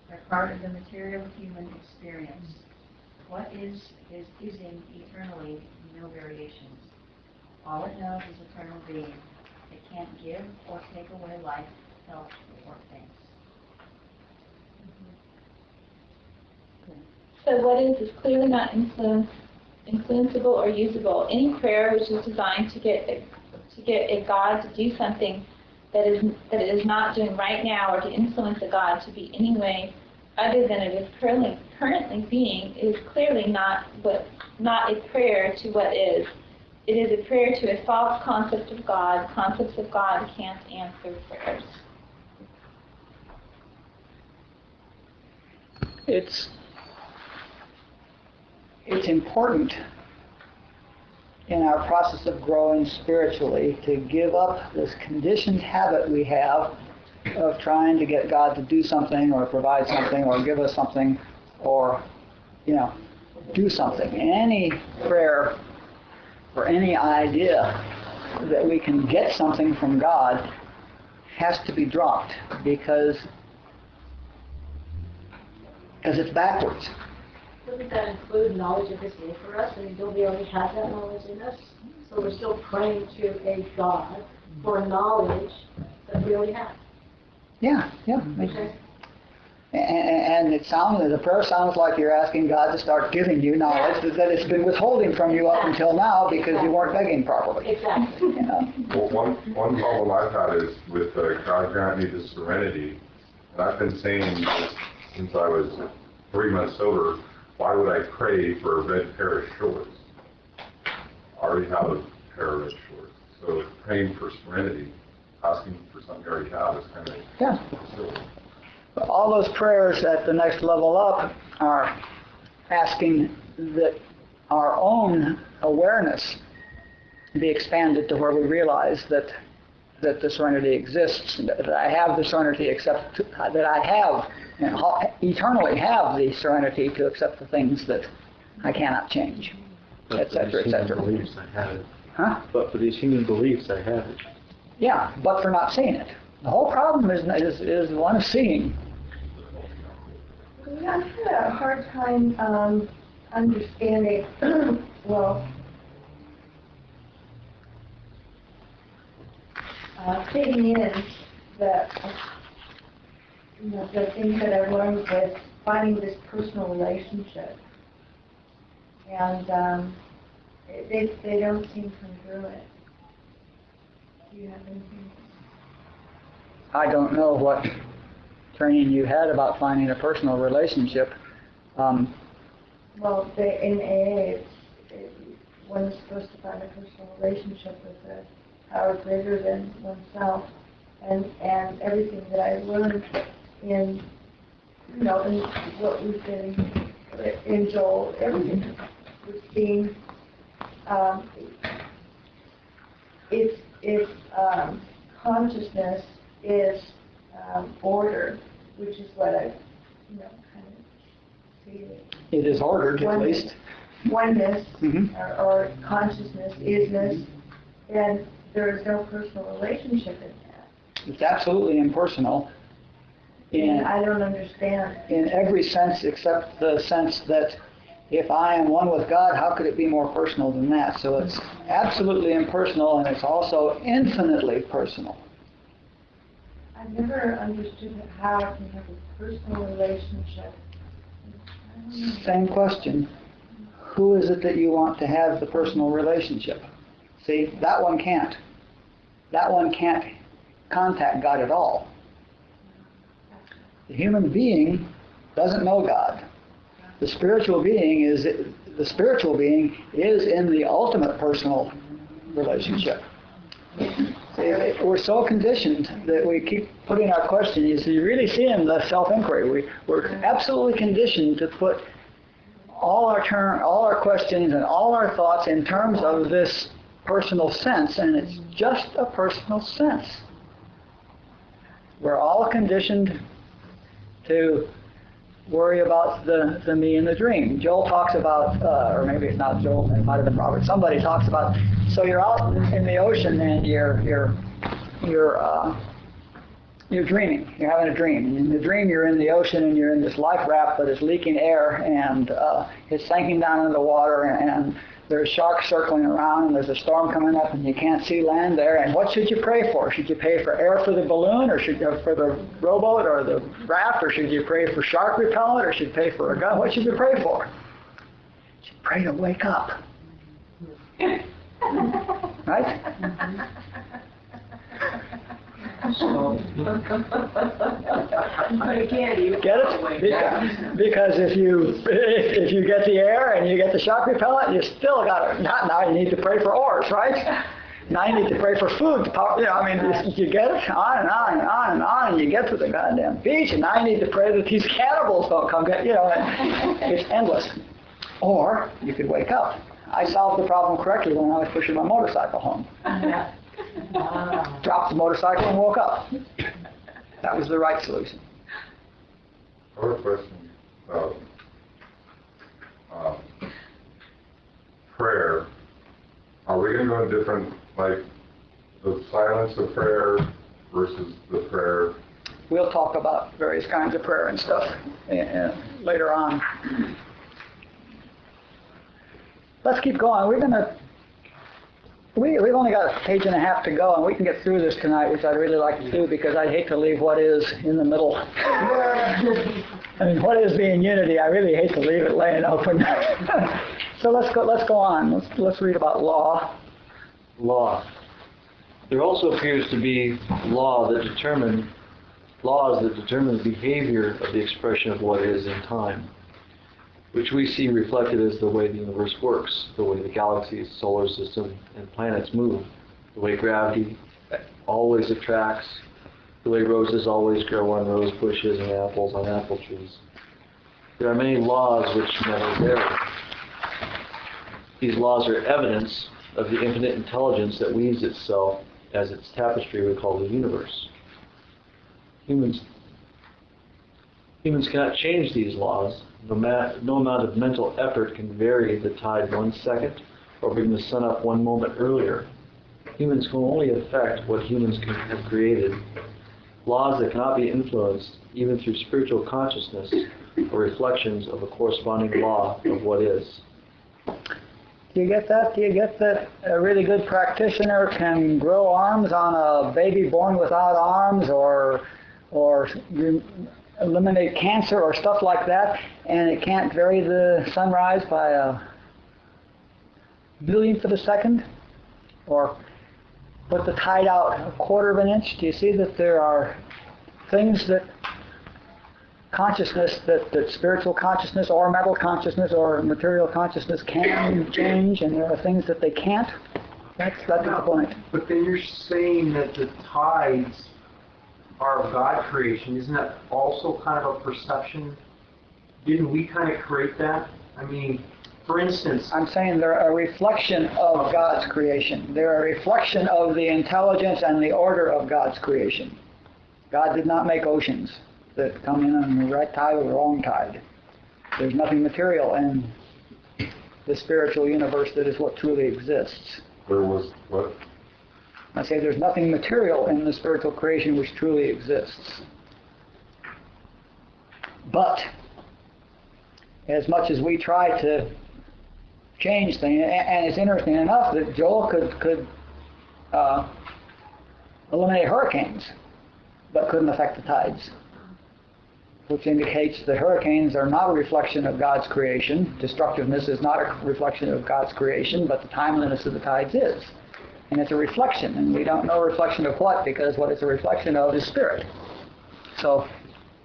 They're part of the material human experience. What is in eternally, no variations. All it knows is eternal being. It can't give or take away life, health, or things. So what is clearly not influenceable or usable. Any prayer which is designed to get a God to do something that it is not doing right now, or to influence a God to be any way other than it is currently being, is clearly not a prayer to what is. It is a prayer to a false concept of God. Concepts of God can't answer prayers. It's important in our process of growing spiritually to give up this conditioned habit we have of trying to get God to do something or provide something or give us something or, do something. Any prayer or any idea that we can get something from God has to be dropped because it's backwards. Doesn't that include knowledge of His will for us? I mean, don't we already have that knowledge in us? So we're still praying to a God for knowledge that we already have. Yeah. Okay. And the prayer sounds like you're asking God to start giving you knowledge that it's been withholding from you up until now because you weren't begging properly. Exactly. Well, one problem I've had is with God grant me this serenity, and I've been saying this since I was 3 months sober. Why would I pray for a red pair of shorts? I already have a pair of red shorts. So praying for serenity, asking for something you already have is kind of silly. All those prayers at the next level up are asking that our own awareness be expanded to where we realize that the serenity exists, that I have the serenity that I have eternally have the serenity to accept the things that I cannot change, etc., etc. Beliefs, I have it. Huh? But for these human beliefs, I have it. Yeah, but for not seeing it. The whole problem is one of seeing. I've had a hard time understanding, taking in the things that I've learned with finding this personal relationship. And they don't seem congruent. Do you have anything? I don't know what training you had about finding a personal relationship. In AA, one is supposed to find a personal relationship with a power greater than oneself, and everything that I've learned in what we've been in Joel, everything was being if consciousness is order, which is what I kind of see. It is ordered, at least. Oneness or consciousness, isness, then there is no personal relationship in that. It's absolutely impersonal. And I don't understand. In every sense except the sense that if I am one with God, how could it be more personal than that? So absolutely impersonal, and it's also infinitely personal. I never understood how to have a personal relationship. Same question. Who is it that you want to have the personal relationship? See, that one can't. That one can't contact God at all. The human being doesn't know God. The spiritual being is in the ultimate personal relationship. See, we're so conditioned that we keep putting our questions. You really see in the self-inquiry, we're absolutely conditioned to put all our questions and all our thoughts in terms of this personal sense, and it's just a personal sense. We're all conditioned to worry about the me in the dream. Joel talks about, or maybe it's not Joel, it might have been Robert. Somebody talks about. So you're out in the ocean and you're dreaming. You're having a dream. In the dream, you're in the ocean and you're in this life raft, but it's leaking air and it's sinking down into the water and there's sharks circling around and there's a storm coming up and you can't see land there. And what should you pray for? Should you pray for air for the balloon, or should you for the rowboat or the raft, or should you pray for shark repellent, or should you pray for a gun? What should you pray for? You should pray to wake up. Right? Get it? Because if you get the air and you get the shock repellent, you still got it. Now you need to pray for oars, right? Now you need to pray for food. You get it? On and on and on and on, and you get to the goddamn beach, and now you need to pray that these cannibals don't come get, it's endless. Or you could wake up. I solved the problem correctly when I was pushing my motorcycle home. Dropped the motorcycle and woke up. That was the right solution. I have a question about prayer. Are we going to go in different, like the silence of prayer versus the prayer? We'll talk about various kinds of prayer and stuff later on. Let's keep going. We've only got a page and a half to go, and we can get through this tonight, which I'd really like to do, because I'd hate to leave what is in the middle. I mean, what is being unity? I really hate to leave it laying open. So let's go on. Let's read about law. Law. There also appears to be laws that determine the behavior of the expression of what is in time, which we see reflected as the way the universe works, the way the galaxies, solar system, and planets move, the way gravity always attracts, the way roses always grow on rose bushes and apples on apple trees. There are many laws which never vary. These laws are evidence of the infinite intelligence that weaves itself as its tapestry we call the universe. Humans cannot change these laws. No amount of mental effort can vary the tide 1 second or bring the sun up 1 moment earlier. Humans can only affect what humans can have created. Laws that cannot be influenced, even through spiritual consciousness, are reflections of a corresponding law of what is. Do you get that? Do you get that a really good practitioner can grow arms on a baby born without arms, or eliminate cancer or stuff like that, and it can't vary the sunrise by a millionth of a second, or put the tide out a quarter of an inch? Do you see that there are things that consciousness, that spiritual consciousness or mental consciousness or material consciousness can change, and there are things that they can't? That's the point. But then you're saying that the tides are of God creation. Isn't that also kind of a perception? Didn't we kind of create that? I mean, for instance, I'm saying they're a reflection of God's creation. They're a reflection of the intelligence and the order of God's creation. God did not make oceans that come in on the right tide or the wrong tide. There's nothing material in the spiritual universe that is what truly exists. There was what? I say there's nothing material in the spiritual creation which truly exists. But as much as we try to change things. And it's interesting enough that Joel could eliminate hurricanes, but couldn't affect the tides, which indicates that hurricanes are not a reflection of God's creation. Destructiveness is not a reflection of God's creation, but the timeliness of the tides is. And it's a reflection, and we don't know a reflection of what, because what it's a reflection of is spirit. So,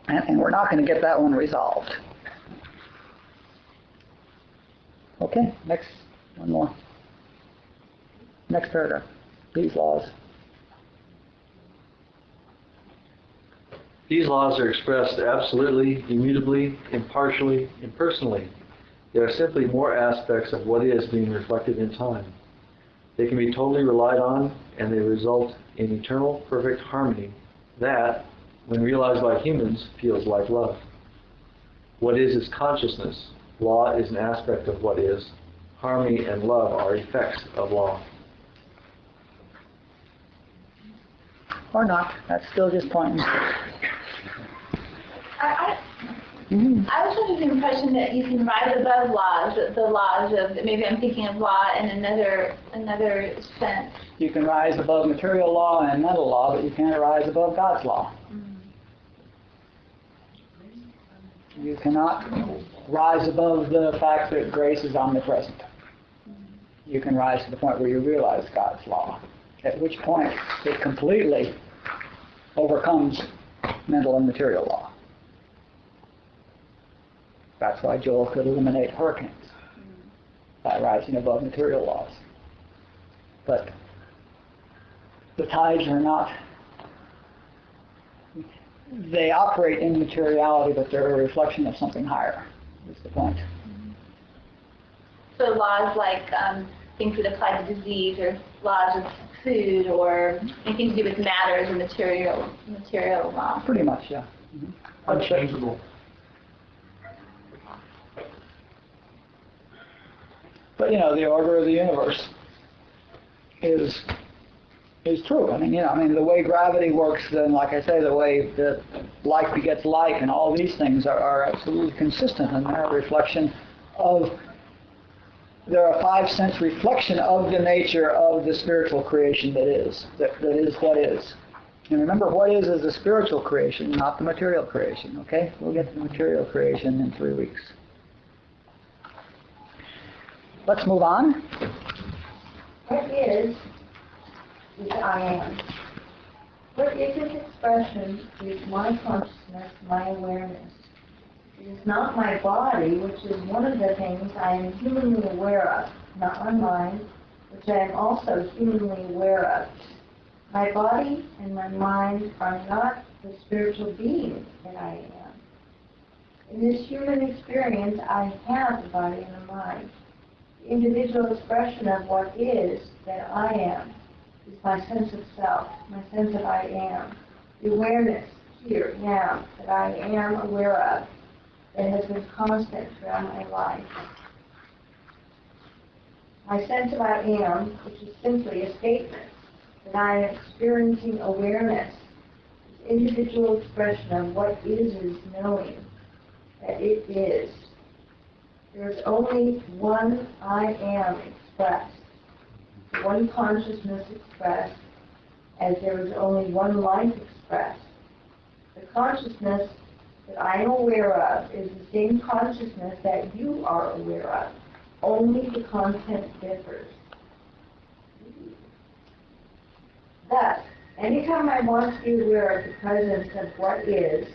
and we're not going to get that one resolved. Okay, next, one more. Next paragraph. These laws. These laws are expressed absolutely, immutably, impartially, impersonally. They are simply more aspects of what is being reflected in time. They can be totally relied on, and they result in eternal, perfect harmony that, when realized by humans, feels like love. What is consciousness. Law is an aspect of what is. Harmony and love are effects of law. Or not. That's still just pointing. I was under the impression that you can rise above laws, the laws of, maybe I'm thinking of law in another sense. You can rise above material law and mental law, but you can't rise above God's law. You cannot rise above the fact that grace is omnipresent. You can rise to the point where you realize God's law, at which point it completely overcomes mental and material law. That's why Joel could eliminate hurricanes by rising above material laws. But the tides are not, they operate in materiality, but they're a reflection of something higher, is the point. So laws like things that apply to disease, or laws of food, or anything to do with matter is a material law. Pretty much, yeah. Unchangeable. But the order of the universe is true. The way gravity works, then, like I say, the way that like begets like, and all these things are absolutely consistent, and they're a reflection of. They're a 5-sense reflection of the nature of the spiritual creation that is what is. And remember, what is the spiritual creation, not the material creation. Okay, we'll get to the material creation in 3 weeks. Let's move on. What is I am? What is its expression is my consciousness, my awareness. It is not my body, which is one of the things I am humanly aware of, not my mind, which I am also humanly aware of. My body and my mind are not the spiritual being that I am. In this human experience, I have a body and a mind. The individual expression of what is that I am is my sense of self, my sense of I am. The awareness here, now, that I am aware of, that has been constant throughout my life. My sense of I am, which is simply a statement that I am experiencing awareness, this individual expression of what is knowing that it is. There is only one I am expressed, one consciousness expressed, as there is only one life expressed. The consciousness that I am aware of is the same consciousness that you are aware of, only the content differs. Thus, anytime I want to be aware of the presence of what is,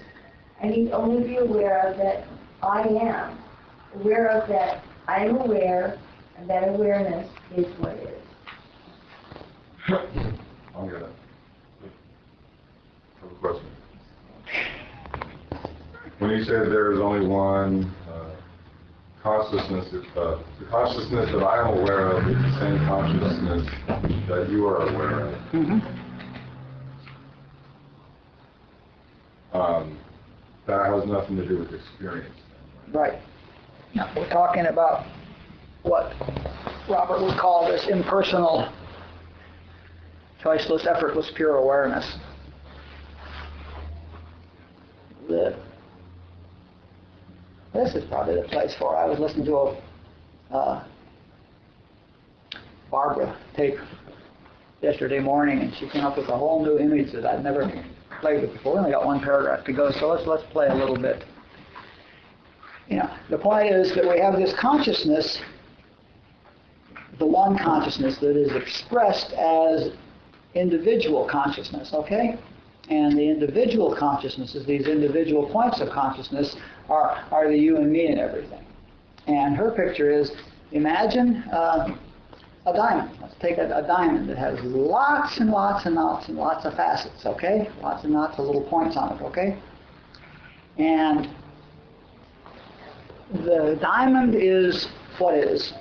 I need only be aware of that I am, aware of that I am aware, and that awareness is what is. I'm gonna have a question. When you say there is only one consciousness, the consciousness that I am aware of is the same consciousness that you are aware of. Mm-hmm. That has nothing to do with experience. Right. Now, we're talking about what Robert would call this impersonal, choiceless, effortless, pure awareness. This is probably the place for it. I was listening to Barbara tape yesterday morning, and she came up with a whole new image that I'd never played with before. We only got one paragraph to go, so let's play a little bit. The point is that we have this consciousness, the one consciousness that is expressed as individual consciousness, okay? And the individual consciousnesses, these individual points of consciousness, are the you and me and everything. And her picture is, imagine a diamond. Let's take a diamond that has lots and lots and lots and lots of facets, okay? Lots and lots of little points on it, okay? And the diamond is what is.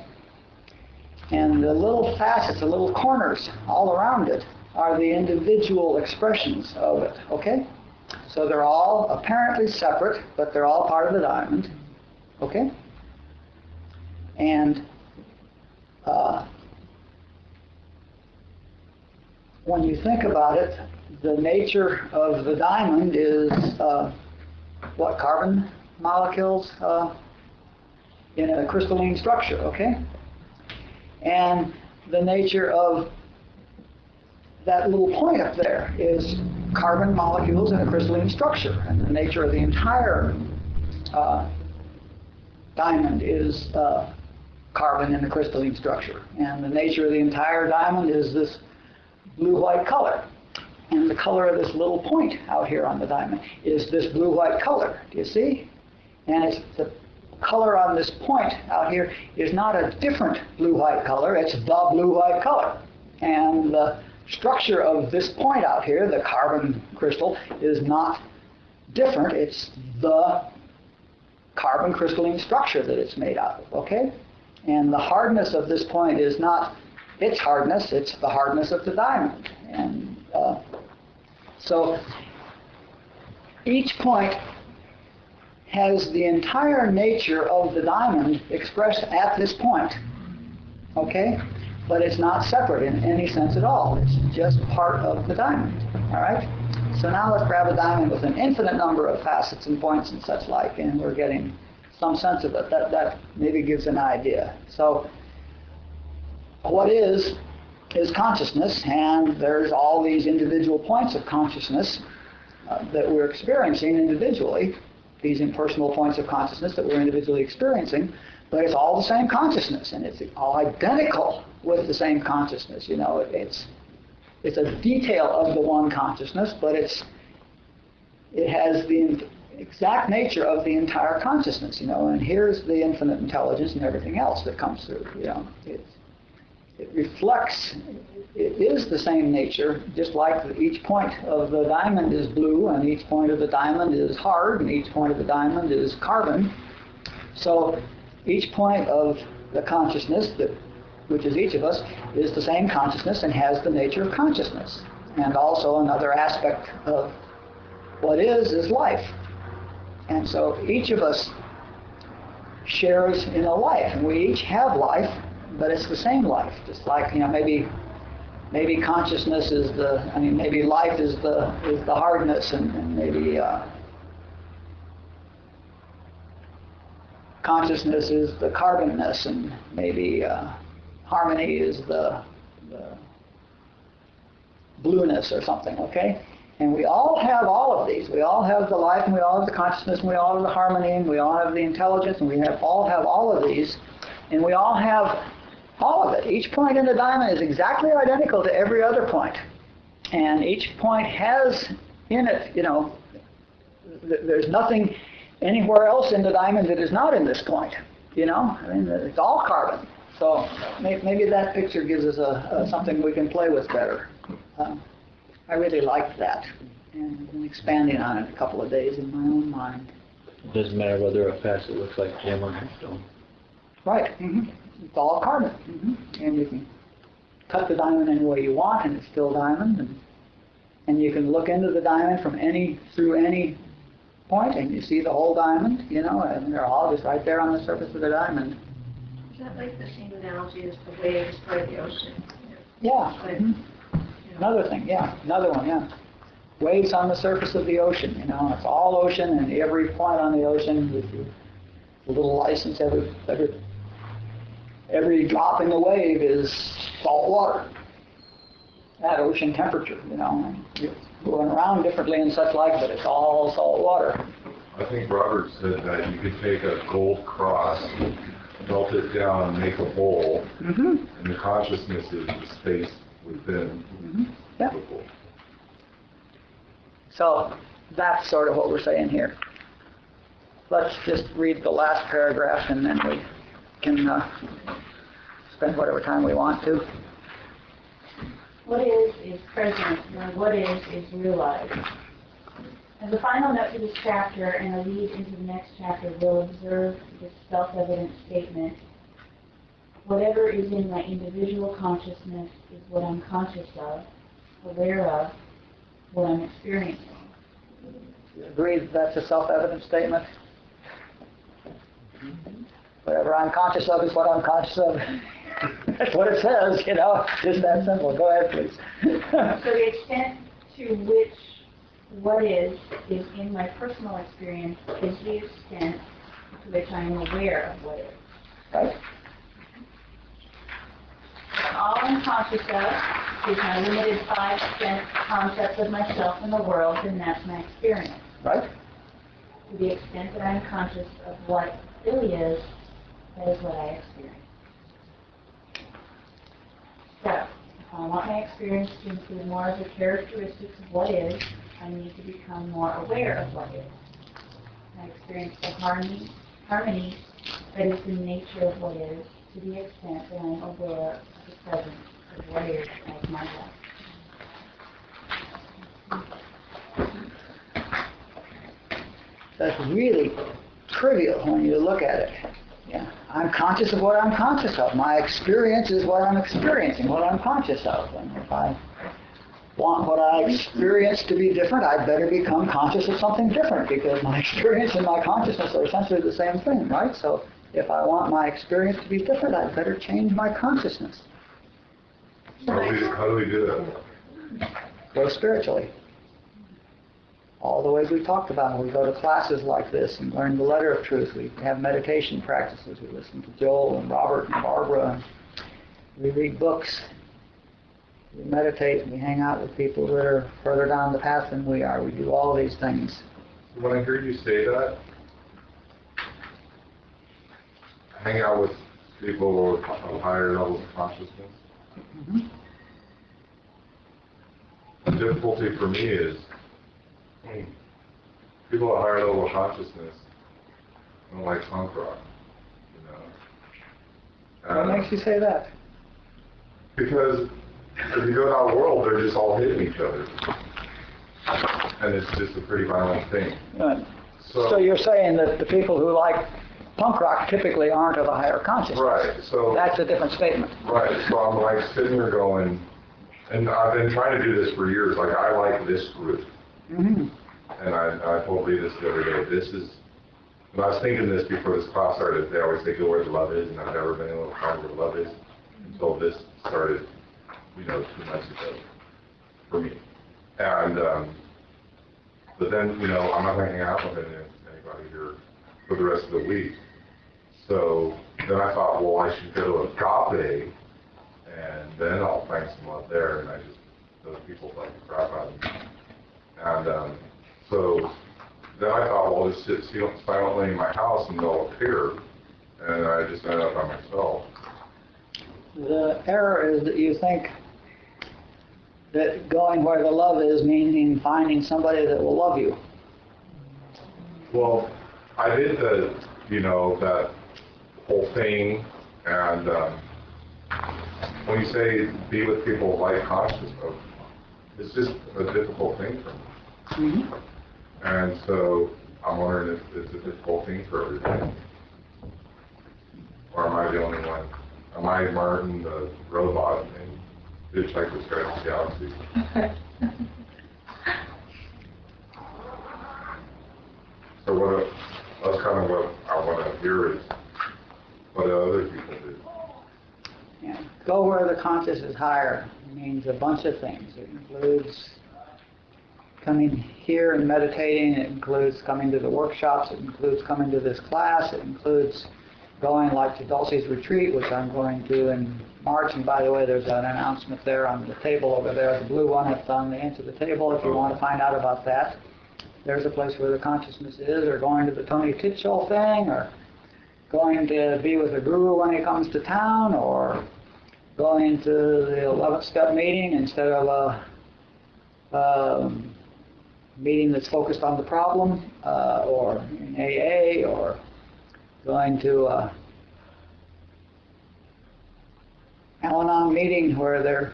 And the little facets, the little corners all around it are the individual expressions of it, okay? So they're all apparently separate, but they're all part of the diamond, okay? And when you think about it, the nature of the diamond is what, carbon molecules in a crystalline structure, okay? And the nature of that little point up there is carbon molecules in a crystalline structure. And the nature of the entire diamond is carbon in a crystalline structure. And the nature of the entire diamond is this blue-white color. And the color of this little point out here on the diamond is this blue-white color. Do you see? And it's the color on this point out here is not a different blue-white color, it's the blue-white color. And the structure of this point out here, the carbon crystal, is not different, it's the carbon crystalline structure that it's made out of, okay? And the hardness of this point is not its hardness, it's the hardness of the diamond. And so each point has the entire nature of the diamond expressed at this point, okay? But it's not separate in any sense at all. It's just part of the diamond, all right? So now let's grab a diamond with an infinite number of facets and points and such like, and we're getting some sense of it. That maybe gives an idea. So what is consciousness, and there's all these individual points of consciousness that we're experiencing individually, these impersonal points of consciousness that we're individually experiencing, but it's all the same consciousness, and it's all identical with the same consciousness. You know, it's a detail of the one consciousness, but it has the exact nature of the entire consciousness. You know, and here's the infinite intelligence and everything else that comes through. You know, it reflects. It is the same nature, just like each point of the diamond is blue, and each point of the diamond is hard, and each point of the diamond is carbon. So each point of the consciousness, which is each of us, is the same consciousness and has the nature of consciousness. And also another aspect of what is life. And so each of us shares in a life, and we each have life, but it's the same life. Just like, you know, maybe consciousness is maybe life is the hardness, and maybe consciousness is the carbonness, and maybe harmony is the blueness or something, okay? And we all have all of these. We all have the life, and we all have the consciousness, and we all have the harmony, and we all have the intelligence, and we all have all of these, and we all have all of it. Each point in the diamond is exactly identical to every other point. And each point has in it, you know, there's nothing anywhere else in the diamond that is not in this point. You know, I mean, it's all carbon. So maybe that picture gives us something we can play with better. I really liked that, and I've been expanding on it a couple of days in my own mind. It doesn't matter whether a facet looks like gem or stone. Right. Mm-hmm. It's all carbon. Mm-hmm. And you can cut the diamond any way you want, and it's still diamond. And you can look into the diamond through any point, and you see the whole diamond, you know, and they're all just right there on the surface of the diamond. Is that like the same analogy as the waves by the ocean? Yeah. Mm-hmm. Another thing, yeah. Another one, yeah. Waves on the surface of the ocean, you know. It's all ocean, and every point on the ocean, with the little license, every every drop in the wave is salt water at ocean temperature, you know, and you're moving around differently and such like, but it's all salt water. I think Robert said that you could take a gold cross, melt it down, and make a bowl, and the consciousness is the space within Yeah. the bowl. So that's sort of what we're saying here. Let's just read the last paragraph and then we can spend whatever time we want to. What is present, and what is realized. As a final note to this chapter and a lead into the next chapter, we'll observe this self-evident statement. Whatever is in my individual consciousness is what I'm conscious of, aware of, what I'm experiencing. You agree that that's a self-evident statement? Whatever I'm conscious of is what I'm conscious of. That's what it says, you know, just that simple. Go ahead, please. So the extent to which what is in my personal experience is the extent to which I am aware of what is. Right? All I'm conscious of is my limited 5 sense concept of myself and the world, and that's my experience. Right? To the extent that I'm conscious of what really is, that is what I experience. So, if I want my experience to include more of the characteristics of what is, I need to become more aware of what is. I experience the harmony that is the nature of what is, to the extent that I'm aware of the presence of what is as my life. That's really trivial when you look at it. Yeah. I'm conscious of what I'm conscious of. My experience is what I'm experiencing, what I'm conscious of. And if I want what I experience to be different, I better become conscious of something different, because my experience and my consciousness are essentially the same thing, right? So if I want my experience to be different, I better change my consciousness. How do we do that? Go spiritually. All the ways we talked about. We go to classes like this and learn the letter of truth. We have meditation practices. We listen to Joel and Robert and Barbara. We read books. We meditate. We hang out with people that are further down the path than we are. We do all these things. When I hear you say that, hang out with people of higher levels of consciousness. The difficulty for me is people at a higher level of consciousness don't like punk rock, you know. What makes you say that? Because if you go out in the world, they're just all hitting each other. And it's just a pretty violent thing. So you're saying that the people who like punk rock typically aren't of a higher consciousness. Right. So that's a different statement. Right. So I'm like sitting there going, and I've been trying to do this for years. Like, I like this group. And I told Lee this the other day. This is, when I was thinking this before this class started, they always say, go where the love is, and I've never been able to find where the love is until this started, 2 months ago for me. And, but then, I'm not going to hang out with anybody here for the rest of the week. So then I thought, well, I should go to Agape, and then I'll find some love there. And those people like the crap out of me. And so then I thought, well, I'll just sit silently in my house and they'll appear. And I just ended up by myself. The error is that you think that going where the love is meaning finding somebody that will love you. Well, I did that whole thing, and when you say be with people like conscious of, it's just a difficult thing for me. And so I'm wondering if it's a difficult thing for everybody. Or am I the only one? Am I Martin the robot and Hitchhiker's Guide to the Galaxy? So that's kind of what I want to hear is what other people do. Yeah. Go where the conscious is higher means a bunch of things. It includes coming here and meditating. It includes coming to the workshops. It includes coming to this class. It includes going like to Dulce's retreat, which I'm going to in March. And by the way, there's an announcement there on the table over there, the blue one that's on the edge of the table if you want to find out about that. There's a place where the consciousness is, or going to the Tony Titchell thing, or going to be with the guru when he comes to town, or going to the 11th step meeting instead of a meeting that's focused on the problem, or in AA, or going to Al-Anon meeting where they're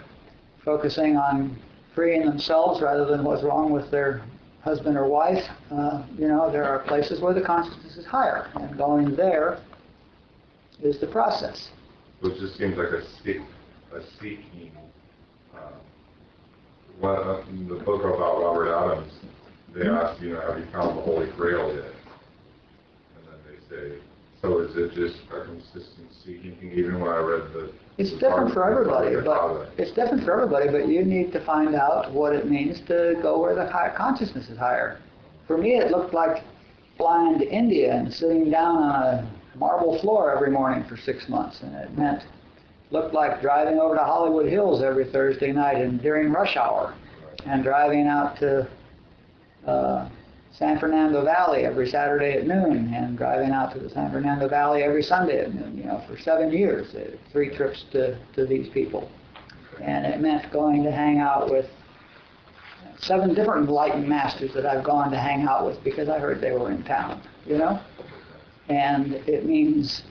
focusing on freeing themselves rather than what's wrong with their husband or wife. There are places where the consciousness is higher, and going there is the process. So it just seems like a seeking. In the book about Robert Adams, they ask, have you found the Holy Grail yet? And then they say, so is it just a consistent seeking thing? Even when I read the... It's different for everybody, but you need to find out what it means to go where the higher consciousness is higher. For me, it looked like flying to India and sitting down on a marble floor every morning for 6 months, and it looked like driving over to Hollywood Hills every Thursday night and during rush hour, and driving out to San Fernando Valley every Saturday at noon, and driving out to the San Fernando Valley every Sunday at noon, for 7 years, 3 trips to these people. And it meant going to hang out with 7 different enlightened masters that I've gone to hang out with because I heard they were in town, And it means,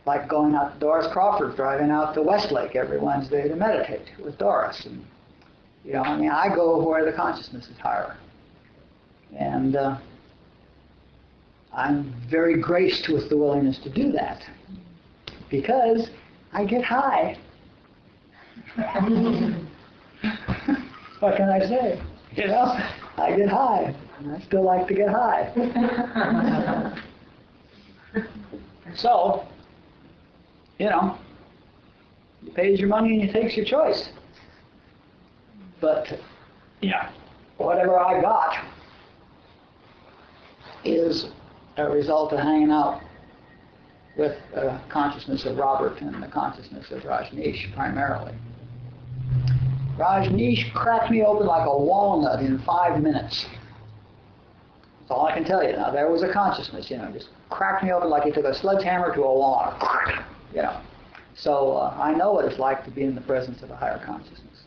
like going out to Doris Crawford, driving out to Westlake every Wednesday to meditate with Doris. And, I go where the consciousness is higher. And I'm very graced with the willingness to do that because I get high. What can I say? I get high. And I still like to get high. So, you pays your money and you takes your choice. But, whatever I got is a result of hanging out with the consciousness of Robert and the consciousness of Rashneesh primarily. Rashneesh cracked me open like a walnut in 5 minutes. That's all I can tell you. Now, there was a consciousness, just cracked me open like he took a sledgehammer to a walnut, So I know what it's like to be in the presence of a higher consciousness.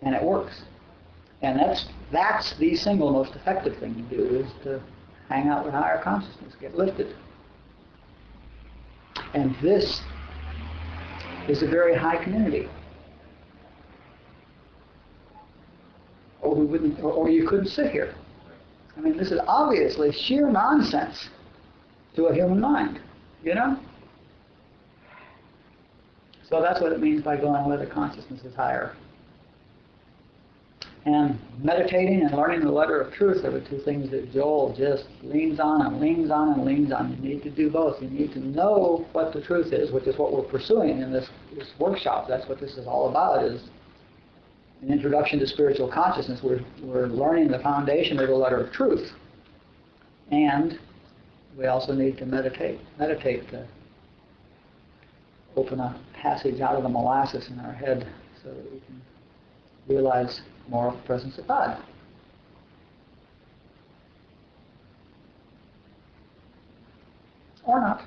And it works. And that's the single most effective thing to do, is to hang out with higher consciousness, get lifted. And this is a very high community. Or you couldn't sit here. This is obviously sheer nonsense to a human mind, So that's what it means by going where the consciousness is higher. And meditating and learning the letter of truth are the 2 things that Joel just leans on and leans on and leans on. You need to do both. You need to know what the truth is, which is what we're pursuing in this workshop. That's what this is all about, is an introduction to spiritual consciousness. We're learning the foundation of the letter of truth. And we also need to meditate to open a passage out of the molasses in our head so that we can realize more of the presence of God. Or not.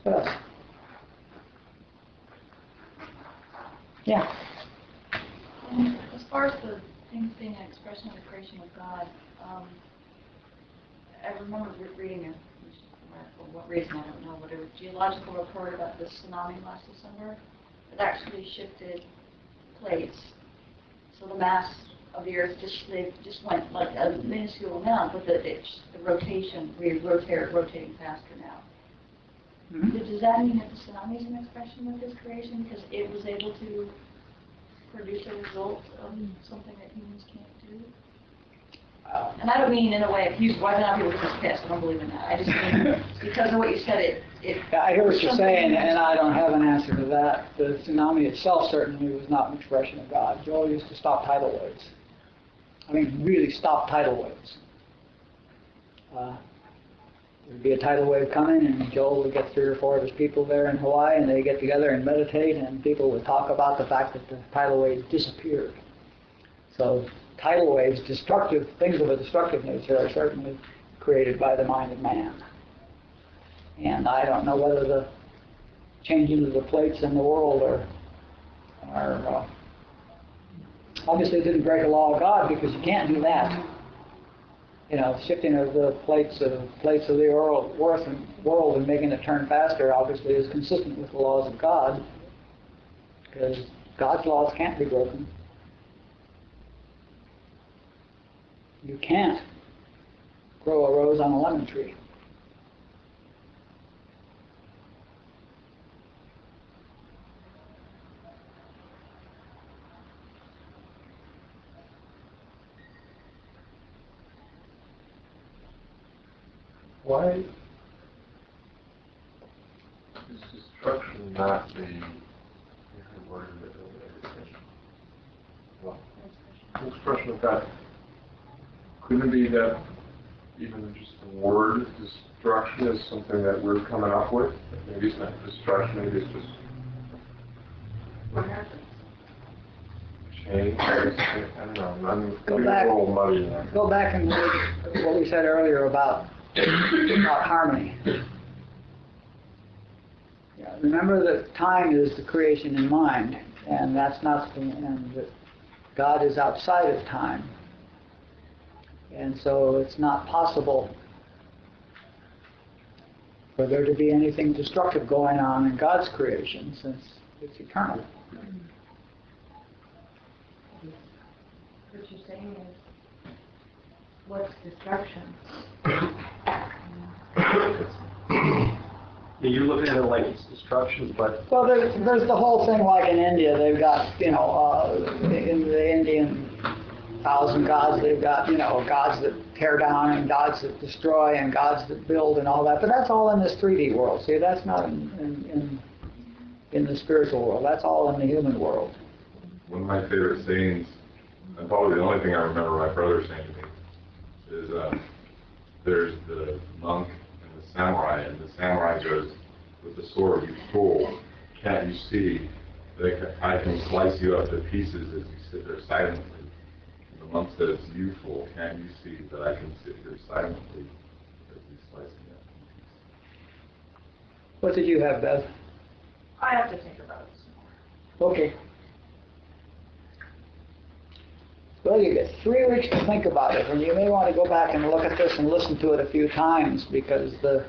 What else? Yeah. As far as the things being an expression of the creation of God, I remember reading for what reason, I don't know, but a geological report about the tsunami last December. It actually shifted plates. So the mass of the Earth just went like a minuscule amount, but the rotation, we're rotating faster now. Mm-hmm. Does that mean that the tsunami is an expression of His creation because it was able to produce a result of something that humans can't do? And I don't mean in a way of He's wiping out people with His past. I don't believe in that. I just mean because of what you said, Yeah, I hear what you're saying, and I don't have an answer to that. The tsunami itself certainly was not an expression of God. Joel used to stop tidal waves. I mean, really stop tidal waves. There'd be a tidal wave coming, and Joel would get 3 or 4 of his people there in Hawaii, and they get together and meditate, and people would talk about the fact that the tidal wave disappeared. So tidal waves, destructive things of a destructive nature, are certainly created by the mind of man. And I don't know whether the changing of the plates in the world are obviously it didn't break a law of God, because you can't do that. You know, shifting of the plates of the world and making it turn faster obviously is consistent with the laws of God, because God's laws can't be broken. You can't grow a rose on a lemon tree. Why is destruction not the word expression of God? Couldn't it be that even just the word destruction is something that we're coming up with? Maybe it's not destruction, maybe it's just What happens? change. I don't know. I'm Go getting back. a little muddy now. Go back and read what we said earlier about harmony. Yeah, remember that time is the creation in mind, and that's not the end. That God is outside of time, and so it's not possible for there to be anything destructive going on in God's creation, since it's eternal. What you're saying is, what's destruction? You're looking at it like it's destruction, but Well, there's the whole thing, like in India, they've got, in the Indian 1,000 gods, they've got, gods that tear down and gods that destroy and gods that build and all that. But that's all in this 3D world. See, that's not in the spiritual world. That's all in the human world. One of my favorite sayings, and probably the only thing I remember my brother saying to me, is there's the monk and the samurai, and the samurai goes, with the sword, you fool, can't you see that I can slice you up to pieces as you sit there silently? And the monk says, you fool, can't you see that I can sit here silently as you slice me up to pieces? What did you have, Bev? I have to think about it some more. Okay. Well, you get 3 weeks to think about it, and you may want to go back and look at this and listen to it a few times, because the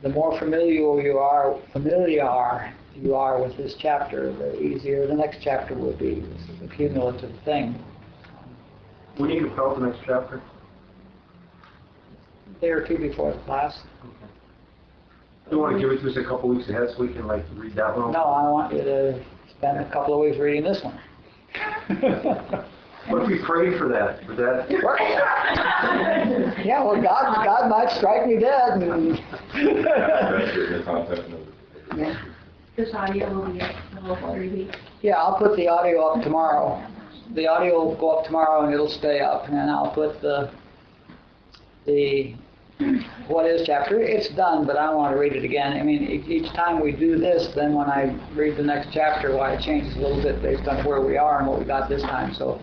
more familiar you are with this chapter, the easier the next chapter will be. This is a cumulative thing. when do you compile the next chapter? A day or 2 before the class. You want to give it to us a couple weeks ahead so we can read that one? No, I want you to spend a couple of weeks reading this one. What if we prayed for that? Would that? Yeah, well, God might strike me dead. And That's the content of it. This audio will be up in about 3 weeks. Yeah, I'll put the audio up tomorrow. The audio will go up tomorrow and it'll stay up, and I'll put the what is chapter. It's done, but I don't want to read it again. I mean, each time we do this, then when I read the next chapter, why it changes a little bit based on where we are and what we got this time. So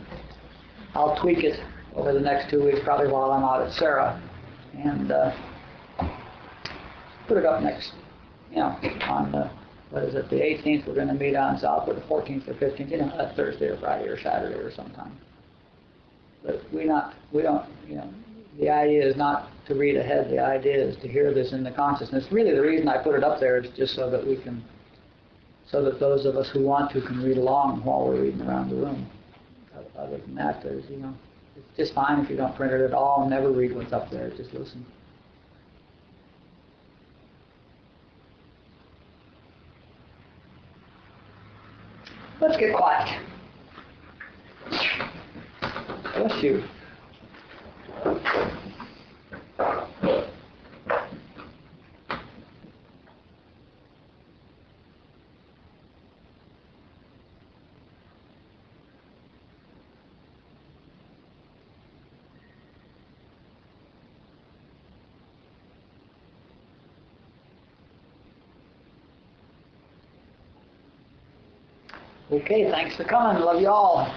I'll tweak it over the next 2 weeks, probably while I'm out at Sarah, and put it up next, on what is it, the 18th we're going to meet on South, or the 14th or 15th, that's Thursday or Friday or Saturday or sometime. But we don't, the idea is not to read ahead, the idea is to hear this in the consciousness. Really the reason I put it up there is just so that those of us who want to can read along while we're reading around the room. Other than that, it's just fine if you don't print it at all, never read what's up there, just listen. Let's get quiet. Bless you. Okay, thanks for coming. Love you all.